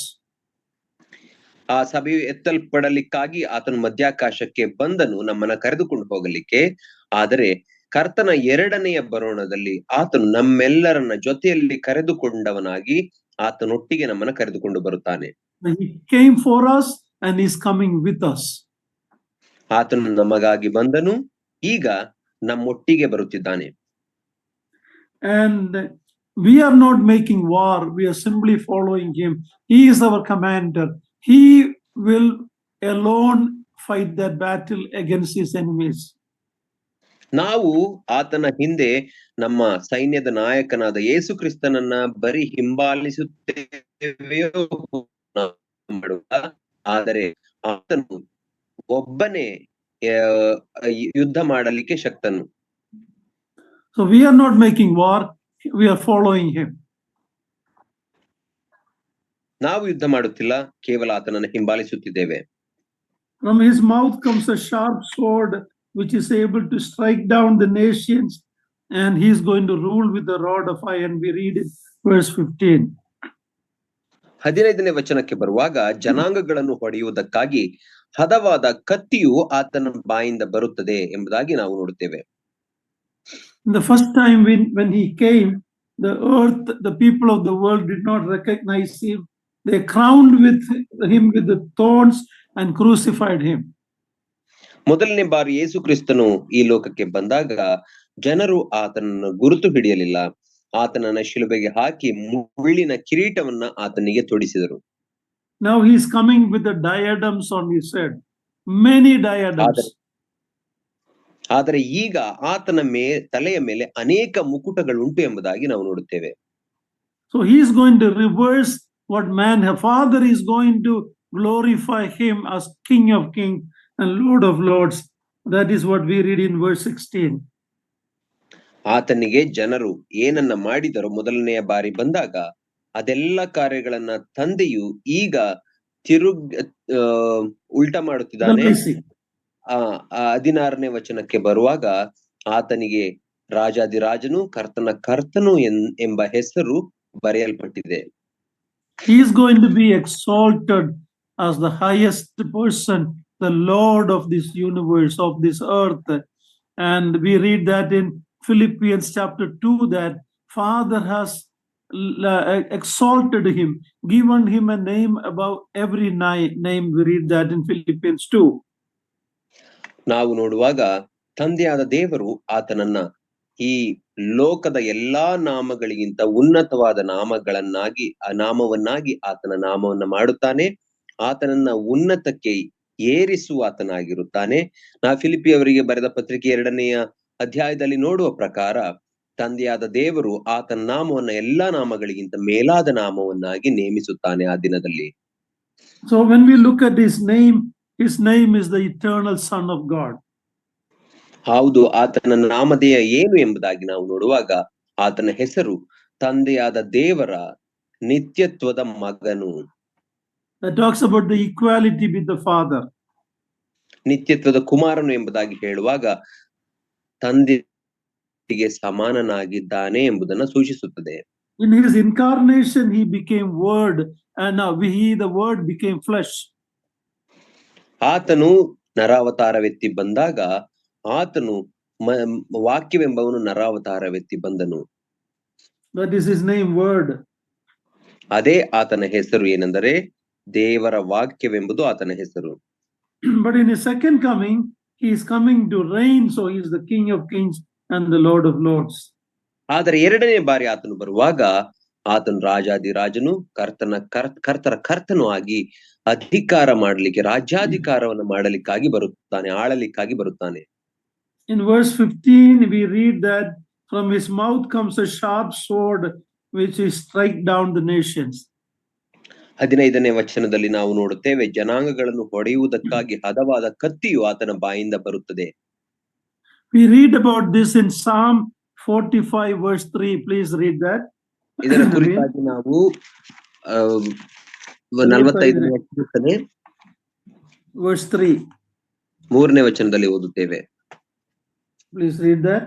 ಆ ಸಭೆಯು ಎತ್ತಲ್ಪಡಲಿಕ್ಕಾಗಿ ಆತನು ಮಧ್ಯಾಕಾಶಕ್ಕೆ ಬಂದನು, ನಮ್ಮನ್ನ ಕರೆದುಕೊಂಡು ಹೋಗಲಿಕ್ಕೆ. ಆದರೆ ಕರ್ತನ 2ನೆಯ ಬರೋಣದಲ್ಲಿ ಆತನು ನಮ್ಮೆಲ್ಲರನ್ನ ಜೊತೆಯಲ್ಲಿ ಕರೆದುಕೊಂಡವನಾಗಿ ಆತನೊಟ್ಟಿಗೆ ನಮ್ಮನ್ನ ಕರೆದುಕೊಂಡು ಬರುತ್ತಾನೆ. He came for us and is coming with us. ಆತನು ನಮಗಾಗಿ ಬಂದನು, ಈಗ ನಮ್ಮೊಟ್ಟಿಗೆ ಬರುತ್ತಿದ್ದಾನೆ. And we are not making war, we are simply following him. He is our commander. He will alone fight that battle against his enemies. ನಾವು ಆತನ ಹಿಂದೆ ನಮ್ಮ ಸೈನ್ಯದ ನಾಯಕನಾದ ಯೇಸು ಕ್ರಿಸ್ತನನ್ನ ಬರೀ ಹಿಂಬಾಲಿಸುತ್ತೇವೆಯೋ ಮಾಡುವ, ಆದರೆ ಆತನು ಒಬ್ಬನೇ ಯುದ್ಧ ಮಾಡಲಿಕ್ಕೆ ಶಕ್ತನು. So we are not making war, we are following him. ನಾವು ಯುದ್ಧ ಮಾಡುತ್ತಿಲ್ಲ, ಕೇವಲ ಆತನನ್ನು ಹಿಂಬಾಲಿಸುತ್ತಿದ್ದೇವೆ. From his mouth comes a sharp sword which is able to strike down the nations, and he's going to rule with the rod of iron. We read in verse 15. 15ನೇ ವಚನಕ್ಕೆ ಬರುವಾಗ ಜನಾಂಗಗಳನ್ನು ಹೊಡೆಯುವುದಕ್ಕಾಗಿ ಹದವಾದ ಕತ್ತಿಯು ಆತನ ಬಾಯಿಂದ ಬರುತ್ತದೆ ಎಂಬುದಾಗಿ ನಾವು ನೋಡುತ್ತೇವೆ. The first time when he came, the earth, the people of the world did not recognize him. They crowned him with the thorns and crucified him. ಮೊದಲನೇ ಬಾರಿ ಯೇಸು ಕ್ರಿಸ್ತನು ಈ ಲೋಕಕ್ಕೆ ಬಂದಾಗ ಜನರು ಆತನನ್ನು ಗುರುತು ಹಿಡಿಯಲಿಲ್ಲ. ಆತನನ್ನ ಶಿಲುಬೆಗೆ ಹಾಕಿ ಮುಳ್ಳಿನ ಕಿರೀಟವನ್ನ ಆತನಿಗೆ ತೊಡಿಸಿದರು. Now he is coming with the diadems on his head, many diadems. ಆದರೆ ಈಗ ಆತನ ತಲೆಯ ಮೇಲೆ ಅನೇಕ ಮುಕುಟಗಳುಂಟು ಎಂಬುದಾಗಿ ನಾವು ನೋಡುತ್ತೇವೆ. So he is going to reverse what man, Father is going to glorify him as King of Kings and Lord of Lords. That is what we read in verse 16. ಆತನಿಗೆ ಜನರು ಏನನ್ನ ಮಾಡಿದರೋ ಮೊದಲನೆಯ ಬಾರಿ ಬಂದಾಗ ಅದೆಲ್ಲ ಕಾರ್ಯಗಳನ್ನ ತಂದೆಯು ಈಗ ಉಲ್ಟಾ ಮಾಡುತ್ತಿದ್ದಾನೆ. 16ನೇ ವಚನಕ್ಕೆ ಬರುವಾಗ ಆತನಿಗೆ ರಾಜಾದಿರಾಜನು ಕರ್ತನ ಕರ್ತನು ಎಂಬ ಹೆಸರು ಬರೆಯಲ್ಪಟ್ಟಿದೆ. He is going to be exalted as the highest person, the Lord of this universe, of this earth. And we read that in Philippians chapter 2, that Father has exalted him, given him a name above every name. We read that in Philippians 2. ನಾವು ನೋಡುವಾಗ ತಂದೆಯಾದ ದೇವರು ಆತನನ್ನ ಈ ಲೋಕದ ಎಲ್ಲಾ ನಾಮಗಳಿಗಿಂತ ಉನ್ನತವಾದ ನಾಮವನ್ನಾಗಿ ಆತನ ನಾಮವನ್ನ ಮಾಡುತ್ತಾನೆ. ಆತನನ್ನ ಉನ್ನತಕ್ಕೆ ಏರಿಸುವ ಆತನಾಗಿರುತ್ತಾನೆ. ಫಿಲಿಪಿಯವರಿಗೆ ಬರೆದ ಪತ್ರಿಕೆ 2ನೇ ಅಧ್ಯಾಯದಲ್ಲಿ ನೋಡುವ ಪ್ರಕಾರ ತಂದೆಯಾದ ದೇವರು ಆತನ ನಾಮವನ್ನ ಎಲ್ಲಾ ನಾಮಗಳಿಗಿಂತ ಮೇಲಾದ ನಾಮವನ್ನಾಗಿ ನೇಮಿಸುತ್ತಾನೆ ಆ ದಿನದಲ್ಲಿ. So when we look at his name is the eternal Son of God. ಹೌದು, ಆತನ ನಾಮಧೇಯ ಏನು ಎಂಬುದಾಗಿ ನಾವು ನೋಡುವಾಗ ಆತನ ಹೆಸರು ತಂದೆಯಾದ ದೇವರ ನಿತ್ಯತ್ವದ ಮಗನು. That talks about the equality with the Father. ನಿತ್ಯತ್ವದ ಕುಮಾರನು ಎಂಬುದಾಗಿ ಹೇಳುವಾಗ ತಂದೆಗೆ ಸಮಾನನಾಗಿದ್ದಾನೆ ಎಂಬುದನ್ನು ಸೂಚಿಸುತ್ತದೆ. In his incarnation he became word, and now the word became flesh. ಆತನು ನರಾವತಾರವೆತ್ತಿ ಬಂದಾಗ ಆತನು ವಾಕ್ಯವೆಂಬವನು ನರಾವತಾರವೆತ್ತಿ ಬಂದನು. That is his name, word. ಅದೇ ಆತನ ಹೆಸರು ಏನೆಂದರೆ ದೇವರ ವಾಕ್ಯವೆಂಬುದು ಆತನ ಹೆಸರು. But in his second coming, he is coming to reign, so he is the King of Kings and the Lord of Lords. ಆದರೆ 2ನೇ ಬಾರಿ ಆತನು ಬರುವಾಗ ಆತನು ರಾಜಾದಿರಾಜನು ಕರ್ತರ ಕರ್ತನು ಆಗಿ ಅಧಿಕಾರ ಮಾಡಲಿಕ್ಕೆ, ರಾಜ್ಯಾಧಿಕಾರವನ್ನು ಮಾಡಲಿಕ್ಕಾಗಿ ಬರುತ್ತಾನೆ, ಆಳಲಿಕ್ಕಾಗಿ ಬರುತ್ತಾನೆ. In verse 15 we read that from his mouth comes a sharp sword which is strike down the nations. 15ನೇ ವಚನದಲ್ಲಿ ನಾವು ನೋಡುತ್ತೇವೆ, ಜನಾಂಗಗಳನ್ನು ಹೊಡೆಯುವುದಕ್ಕಾಗಿ ಹದವಾದ ಕತ್ತಿಯು ಆತನ ಬಾಯಿಂದ ಬರುತ್ತದೆ. We read about this in Psalm 45 verse 3. Please read that. ಇದರ ಕುರಿತಾಗಿ ನಾವು 45ನೇ ವಚನದಲ್ಲಿ verse 3. 3ನೇ ವಚನದಲ್ಲಿ ಓದುತ್ತೇವೆ. Please read that.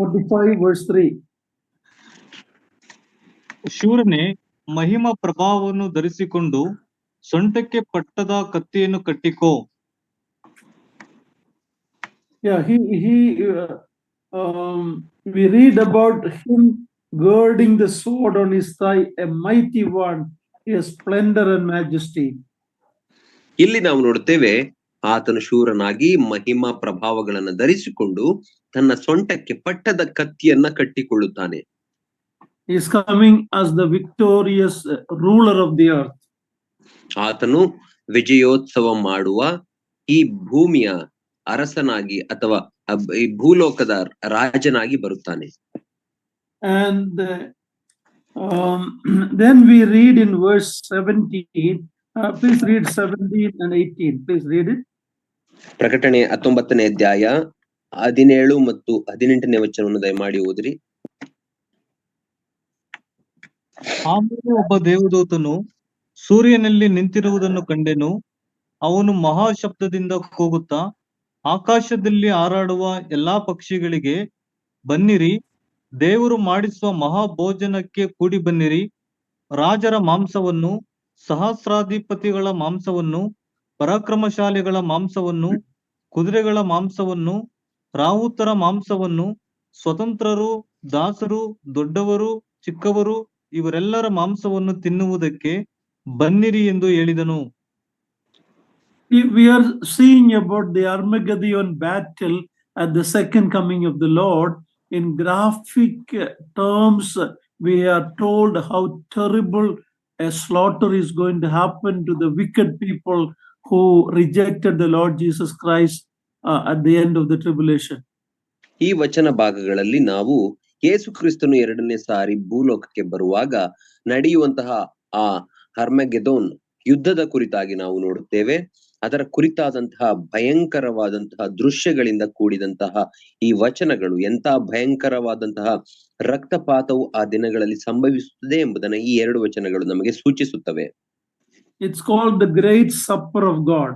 45 verse 3. ಶೂರನೇ, Mahima ಪ್ರಭಾವವನ್ನು ಧರಿಸಿಕೊಂಡು ಸೊಂಟಕ್ಕೆ ಪಟ್ಟದ ಕತ್ತಿಯನ್ನು ಕಟ್ಟಿಕೋ. Yeah, we read about him girding the sword on his thigh, a mighty one, his splendor and majesty. ಇಲ್ಲಿ ನಾವು ನೋಡುತ್ತೇವೆ, ಆತನು ಶೂರನಾಗಿ ಮಹಿಮಾ ಪ್ರಭಾವಗಳನ್ನು ಧರಿಸಿಕೊಂಡು ತನ್ನ ಸೊಂಟಕ್ಕೆ ಪಟ್ಟದ ಕತ್ತಿಯನ್ನ ಕಟ್ಟಿಕೊಳ್ಳುತ್ತಾನೆ. He is coming as the victorious ruler of the earth. ಆತನು ವಿಜಯೋತ್ಸವ ಮಾಡುವ ಈ ಭೂಮಿಯ ಅರಸನಾಗಿ ಅಥವಾ ಈ ಭೂಲೋಕದ ರಾಜನಾಗಿ ಬರುತ್ತಾನೆ. And then we read in verse 17. Please read 17 and 18. Please read it. ಪ್ರಕಟಣೆ 19ನೇ ಅಧ್ಯಾಯ 17 ಮತ್ತು 18ನೇ ವಚನವನ್ನು ದಯಮಾಡಿ ಓದಿರಿ. ಆಮೇಲೆ ಒಬ್ಬ ದೇವದೂತನು ಸೂರ್ಯನಲ್ಲಿ ನಿಂತಿರುವುದನ್ನು ಕಂಡೆನು. ಅವನು ಮಹಾಶಬ್ದದಿಂದ ಕೂಗುತ್ತಾ, ಆಕಾಶದಲ್ಲಿ ಹಾರಾಡುವ ಎಲ್ಲಾ ಪಕ್ಷಿಗಳಿಗೆ ಬನ್ನಿರಿ, ದೇವರು ಮಾಡಿಸುವ ಮಹಾಭೋಜನಕ್ಕೆ ಕೂಡಿ ಬನ್ನಿರಿ. ರಾಜರ ಮಾಂಸವನ್ನು, ಸಹಸ್ರಾಧಿಪತಿಗಳ ಮಾಂಸವನ್ನು, ಪರಾಕ್ರಮಶಾಲಿಗಳ ಮಾಂಸವನ್ನು, ಕುದುರೆಗಳ ಮಾಂಸವನ್ನು, ರಾಹುತರ ಮಾಂಸವನ್ನು, ಸ್ವತಂತ್ರರು, ದಾಸರು, ದೊಡ್ಡವರು, ಚಿಕ್ಕವರು ಇವರೆಲ್ಲರ ಮಾಂಸವನ್ನು ತಿನ್ನುವುದಕ್ಕೆ ಬನ್ನಿರಿ ಎಂದು ಹೇಳಿದನು. We are seeing about the Armageddon battle at the second coming of the Lord. In graphic terms, we are told how terrible a slaughter is going to happen to the wicked people who rejected the Lord Jesus Christ at the end of the tribulation. ಈ ವಚನ ಭಾಗಗಳಲ್ಲಿ ನಾವು ಯೇಸು ಕ್ರಿಸ್ತನು ಎರಡನೇ ಸಾರಿ ಭೂಲೋಕಕ್ಕೆ ಬರುವಾಗ ನಡೆಯುವಂತಹ ಆ ಹರ್ಮಗೆದೋನ್ ಯುದ್ಧದ ಕುರಿತಾಗಿ ನಾವು ನೋಡುತ್ತೇವೆ. ಅದರ ಕುರಿತಾದಂತಹ ಭಯಂಕರವಾದಂತಹ ದೃಶ್ಯಗಳಿಂದ ಕೂಡಿದಂತಹ ಈ ವಚನಗಳು ಎಂತಹ ಭಯಂಕರವಾದಂತಹ ರಕ್ತಪಾತವು ಆ ದಿನಗಳಲ್ಲಿ ಸಂಭವಿಸುತ್ತದೆ ಎಂಬುದನ್ನು ಈ ಎರಡು ವಚನಗಳು ನಮಗೆ ಸೂಚಿಸುತ್ತವೆ. It's called the Great Supper of God.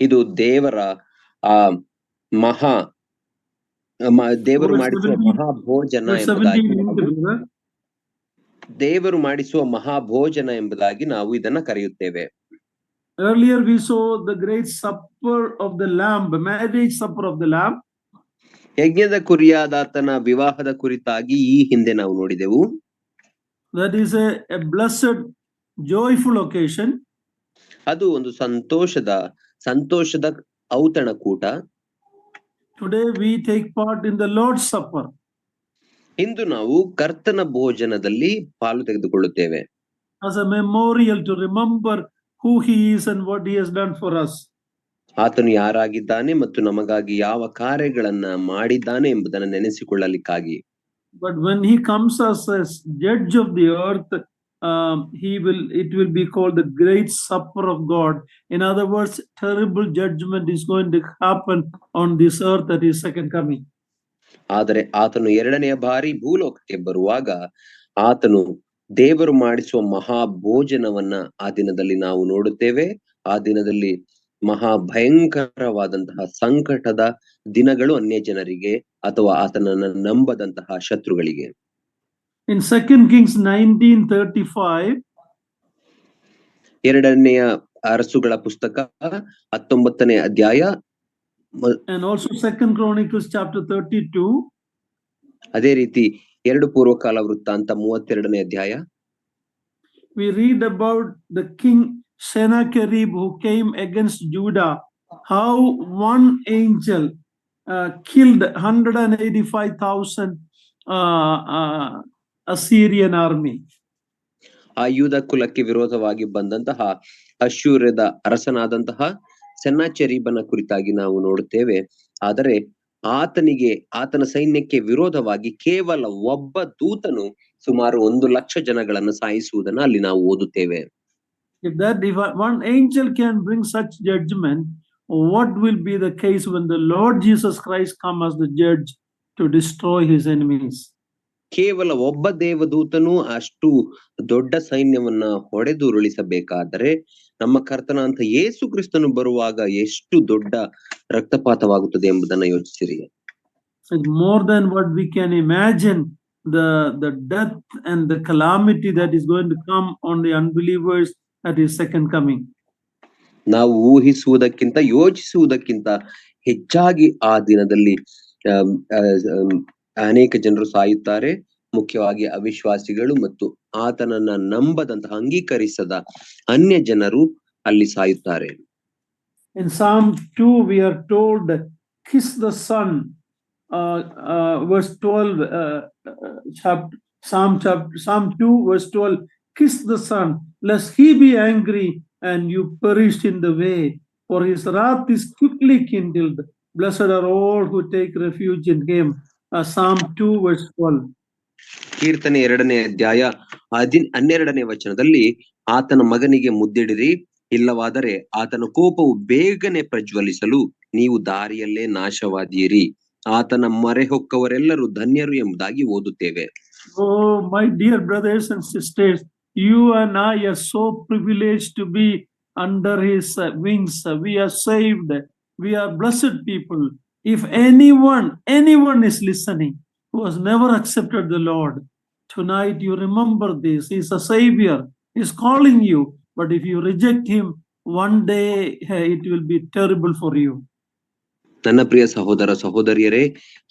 ಇದು ದೇವರ ಆ ದೇವರು ಮಾಡಿಸುವ ಮಹಾಭೋಜನ ಎಂಬುದಾಗಿ ದೇವರು ಮಾಡಿಸುವ ಮಹಾಭೋಜನ ಎಂಬುದಾಗಿ ನಾವು ಇದನ್ನ ಕರೆಯುತ್ತೇವೆ. Earlier we saw the great supper of the lamb, marriage supper of the lamb. ಯಜ್ಞದ ಕುರಿಯಾದಾತನ ವಿವಾಹದ ಕುರಿತಾಗಿ ಈ ಹಿಂದೆ ನಾವು ನೋಡಿದೆವು. That is a blessed joyful occasion. ಅದು ಒಂದು ಸಂತೋಷದ ಔತಣಕೂಟ. Today we take part in the Lord's Supper. ಇಂದು ನಾವು ಕರ್ತನ ಭೋಜನದಲ್ಲಿ ಪಾಲು ತೆಗೆದುಕೊಳ್ಳುತ್ತೇವೆ. As a memorial to remember who he is and what he has done for us. ಆತನು ಯಾರಾಗಿದ್ದಾನೆ ಮತ್ತು ನಮಗಾಗಿ ಯಾವ ಕಾರ್ಯಗಳನ್ನ ಮಾಡಿದ್ದಾನೆ ಎಂಬುದನ್ನು ನೆನೆಸಿಕೊಳ್ಳಲಿಕ್ಕಾಗಿ. But when he comes as a judge of the earth, it will be called the Great Supper of God. In other words, terrible judgment is going to happen on this earth at his second coming. ಆದರೆ ಆತನು ಎರಡನೆಯ ಬಾರಿ ಭೂಲೋಕಕ್ಕೆ ಬರುವಾಗ ಆತನು ದೇವರು ಮಾಡಿಸುವ ಮಹಾಭೋಜನವನ್ನ ಆ ದಿನದಲ್ಲಿ ನಾವು ನೋಡುತ್ತೇವೆ. ಆ ದಿನದಲ್ಲಿ ಭಯಂಕರವಾದಂತಹ ಸಂಕಟದ ದಿನಗಳು ಅನ್ಯ ಜನರಿಗೆ ಅಥವಾ ಆತನನ್ನ ನಂಬದಂತಹ ಶತ್ರುಗಳಿಗೆ. In 2 Kings 19:35, ಎರಡನೆಯ ಅರಸುಗಳ ಪುಸ್ತಕ 19ನೇ ಅಧ್ಯಾಯ and also 2 Chronicles chapter 32, ಅದೇ ರೀತಿ 2 ಪೂರ್ವಕಾಲ ವೃತ್ತಾಂತ 32ನೇ ಅಧ್ಯಾಯ, we read about the king Sennacherib who came against Judah, how one angel killed 185,000 Assyrian army. ಆ ಯೂದ ಕುಲಕ್ಕೆ ವಿರೋಧವಾಗಿ ಬಂದಂತಹ ಅಶ್ಶೂರ್ಯದ ಅರಸನಾದಂತಹ ಸೆನ್ನಾಚೆರೀಬನ ಕುರಿತಾಗಿ ನಾವು ನೋಡುತ್ತೇವೆ. ಆದರೆ ಆತನ ಸೈನ್ಯಕ್ಕೆ ವಿರೋಧವಾಗಿ ಕೇವಲ ಒಬ್ಬ ದೂತನು ಸುಮಾರು 100,000 ಜನಗಳನ್ನು ಸಾಯಿಸುವುದನ್ನು ಅಲ್ಲಿ ನಾವು ಓದುತ್ತೇವೆ. If one angel can bring such judgment, what will be the case when the Lord Jesus Christ comes as the judge to destroy his enemies? ಕೇವಲ ಒಬ್ಬ ದೇವದೂತನು ಅಷ್ಟು ದೊಡ್ಡ ಸೈನ್ಯವನ್ನ ಹೊಡೆದುರುಳಿಸಬೇಕಾದರೆ ನಮ್ಮ ಕರ್ತನಾಂತ ಯೇಸು ಕ್ರಿಸ್ತನು ಬರುವಾಗ ಎಷ್ಟು ದೊಡ್ಡ ರಕ್ತಪಾತವಾಗುತ್ತದೆ ಎಂಬುದನ್ನು ಯೋಚಿಸಿರಿ. More than what we can imagine, the death and the calamity that is going to come on the unbelievers at his second coming. ನಾವು ಊಹಿಸುವುದಕ್ಕಿಂತ ಯೋಚಿಸುವುದಕ್ಕಿಂತ ಹೆಚ್ಚಾಗಿ ಆ ದಿನದಲ್ಲಿ ಅನೇಕ ಜನರು ಸಾಯುತ್ತಾರೆ. ಮುಖ್ಯವಾಗಿ ಅವಿಶ್ವಾಸಿಗಳು ಮತ್ತು ಆತನನ್ನ ನಂಬದಂತಹ ಅಂಗೀಕರಿಸದ ಅನ್ಯ ಜನರು ಅಲ್ಲಿ ಸಾಯುತ್ತಾರೆ. In Psalm 2 we are told, kiss the Son, verse 12, Psalm 2 verse 12, kiss the Son lest he be angry and you perish in the way, for his wrath is quickly kindled. Blessed are all who take refuge in him. Psalm 2 verse 12. ಕೀರ್ತನೆ 2ನೇ ಅಧ್ಯಾಯ 12ನೇ ವಚನದಲ್ಲಿ ಆತನ ಮಗನಿಗೆ ಮುದ್ದಿಡಿರಿ, ಇಲ್ಲವಾದರೆ ಆತನ ಕೋಪವು ಬೇಗನೆ ಪ್ರಜ್ವಲಿಸಲು ನೀವು ದಾರಿಯಲ್ಲೇ ನಾಶವಾದೀರಿ. ಆತನ ಮೊರೆ ಹೊಕ್ಕವರೆಲ್ಲರೂ ಧನ್ಯರು ಎಂಬುದಾಗಿ ಓದುತ್ತೇವೆ. Oh my dear brothers and sisters, you and I are so privileged to be under his wings. We are saved. we are blessed people. If anyone is listening who has never accepted the Lord, tonight you remember this. He's a savior. He's calling you. But if you reject him, one day it will be terrible for you. ನನ್ನ ಪ್ರಿಯ ಸಹೋದರ ಸಹೋದರಿಯರೇ,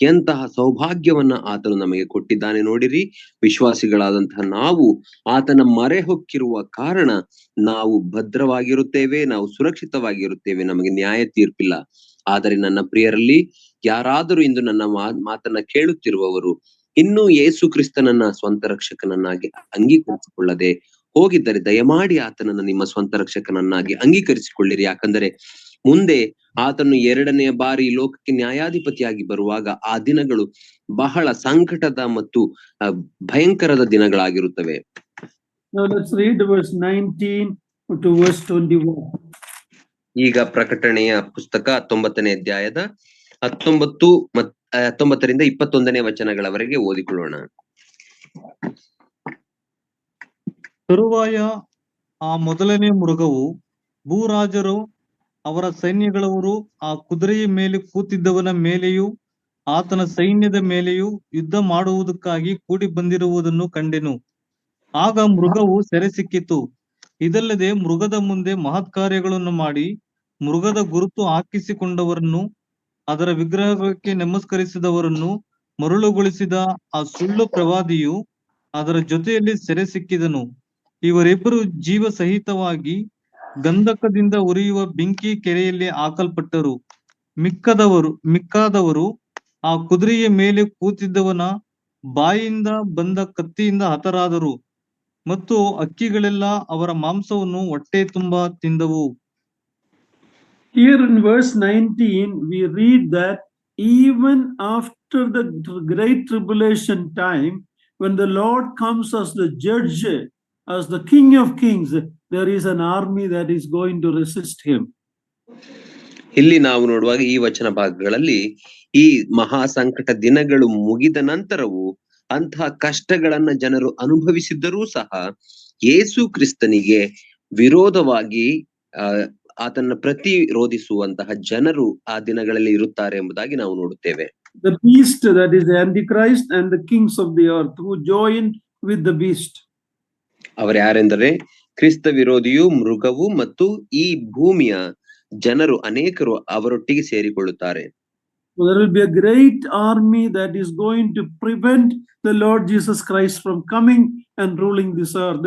ಎಂತಹ ಸೌಭಾಗ್ಯವನ್ನ ಆತನು ನಮಗೆ ಕೊಟ್ಟಿದ್ದಾನೆ ನೋಡಿರಿ. ವಿಶ್ವಾಸಿಗಳಾದಂತಹ ನಾವು ಆತನ ಮರೆ ಹೊಕ್ಕಿರುವ ಕಾರಣ ನಾವು ಭದ್ರವಾಗಿರುತ್ತೇವೆ, ನಾವು ಸುರಕ್ಷಿತವಾಗಿರುತ್ತೇವೆ, ನಮಗೆ ನ್ಯಾಯ ತೀರ್ಪಿಲ್ಲ. ಆದರೆ ನನ್ನ ಪ್ರಿಯರಲ್ಲಿ ಯಾರಾದರೂ ಇಂದು ನನ್ನ ಮಾತನ್ನ ಕೇಳುತ್ತಿರುವವರು ಇನ್ನೂ ಯೇಸು ಕ್ರಿಸ್ತನನ್ನ ಸ್ವಂತ ರಕ್ಷಕನನ್ನಾಗಿ ಅಂಗೀಕರಿಸಿಕೊಳ್ಳದೆ ಹೋಗಿದ್ದರೆ ದಯಮಾಡಿ ಆತನನ್ನ ನಿಮ್ಮ ಸ್ವಂತ ರಕ್ಷಕನನ್ನಾಗಿ ಅಂಗೀಕರಿಸಿಕೊಳ್ಳಿರಿ. ಯಾಕಂದರೆ ಮುಂದೆ ಆತನು ಎರಡನೆಯ ಬಾರಿ ಲೋಕಕ್ಕೆ ನ್ಯಾಯಾಧಿಪತಿಯಾಗಿ ಬರುವಾಗ ಆ ದಿನಗಳು ಬಹಳ ಸಂಕಟದ ಮತ್ತು ಭಯಂಕರದ ದಿನಗಳಾಗಿರುತ್ತವೆ. Now let's read verse 19 to verse 21. ಈಗ ಪ್ರಕಟಣೆಯ ಪುಸ್ತಕ 19ನೇ ಅಧ್ಯಾಯದ 19ರಿಂದ 21ನೇ ವಚನಗಳವರೆಗೆ ಓದಿಕೊಳ್ಳೋಣ. ತರುವಾಯ ಆ ಮೊದಲನೇ ಮೃಗವು ಭೂರಾಜರು ಅವರ ಸೈನ್ಯಗಳವರು ಆ ಕುದುರೆಯ ಮೇಲೆ ಕೂತಿದ್ದವನ ಮೇಲೆಯೂ ಆತನ ಸೈನ್ಯದ ಮೇಲೆಯೂ ಯುದ್ಧ ಮಾಡುವುದಕ್ಕಾಗಿ ಕೂಡಿ ಬಂದಿರುವುದನ್ನು ಕಂಡೆನು. ಆಗ ಮೃಗವು ಸೆರೆ ಸಿಕ್ಕಿತು. ಇದಲ್ಲದೆ ಮೃಗದ ಮುಂದೆ ಮಹತ್ಕಾರ್ಯಗಳನ್ನು ಮಾಡಿ ಮೃಗದ ಗುರುತು ಹಾಕಿಸಿಕೊಂಡವರನ್ನು ಅದರ ವಿಗ್ರಹಕ್ಕೆ ನಮಸ್ಕರಿಸಿದವರನ್ನು ಮರುಳುಗೊಳಿಸಿದ ಆ ಸುಳ್ಳು ಪ್ರವಾದಿಯು ಅದರ ಜೊತೆಯಲ್ಲಿ ಸೆರೆ ಸಿಕ್ಕಿದನು. ಇವರಿಬ್ಬರು ಜೀವ ಸಹಿತವಾಗಿ ಗಂಧಕದಿಂದ ಉರಿಯುವ ಬೆಂಕಿ ಕೆರೆಯಲ್ಲಿ ಹಾಕಲ್ಪಟ್ಟರು. ಮಿಕ್ಕಾದವರು ಆ ಕುದುರೆಯ ಮೇಲೆ ಕೂತಿದ್ದವನ ಬಾಯಿಂದ ಬಂದ ಕತ್ತಿಯಿಂದ ಹತರಾದರು ಮತ್ತು ಹಕ್ಕಿಗಳೆಲ್ಲ ಅವರ ಮಾಂಸವನ್ನು ಹೊಟ್ಟೆ ತುಂಬಾ ತಿಂದವು. Here in verse 19 we read that even after the great tribulation time, when the Lord comes as the judge, as the King of Kings, there is an army that is going to resist him. ಇಲ್ಲಿ ನಾವು ನೋಡುವಾಗ ಈ ವಚನ ಭಾಗಗಳಲ್ಲಿ ಈ ಮಹಾ ಸಂಕಟ ದಿನಗಳು ಮುಗಿದ ನಂತರವೂ ಅಂತಹ ಕಷ್ಟಗಳನ್ನ ಜನರು ಅನುಭವಿಸಿದ್ದರೂ ಸಹ ಯೇಸು ಕ್ರಿಸ್ತನಿಗೆ ವಿರೋಧವಾಗಿ ಆತನ ಪ್ರತಿರೋಧಿಸುವಂತಹ ಜನರು ಆ ದಿನಗಳಲ್ಲಿ ಇರುತ್ತಾರೆ ಎಂಬುದಾಗಿ ನಾವು ನೋಡುತ್ತೇವೆ. The beast, that is the Antichrist, and the kings of the earth who joined with the beast. ಅವರು ಯಾರೆಂದರೆ ಕ್ರಿಸ್ತ ವಿರೋಧಿಯು, ಮೃಗವು ಮತ್ತು ಈ ಭೂಮಿಯ ಜನರು ಅನೇಕರು ಅವರೊಟ್ಟಿಗೆ ಸೇರಿಕೊಳ್ಳುತ್ತಾರೆ. There will be a great army that is going to prevent the Lord Jesus Christ from coming and ruling this earth.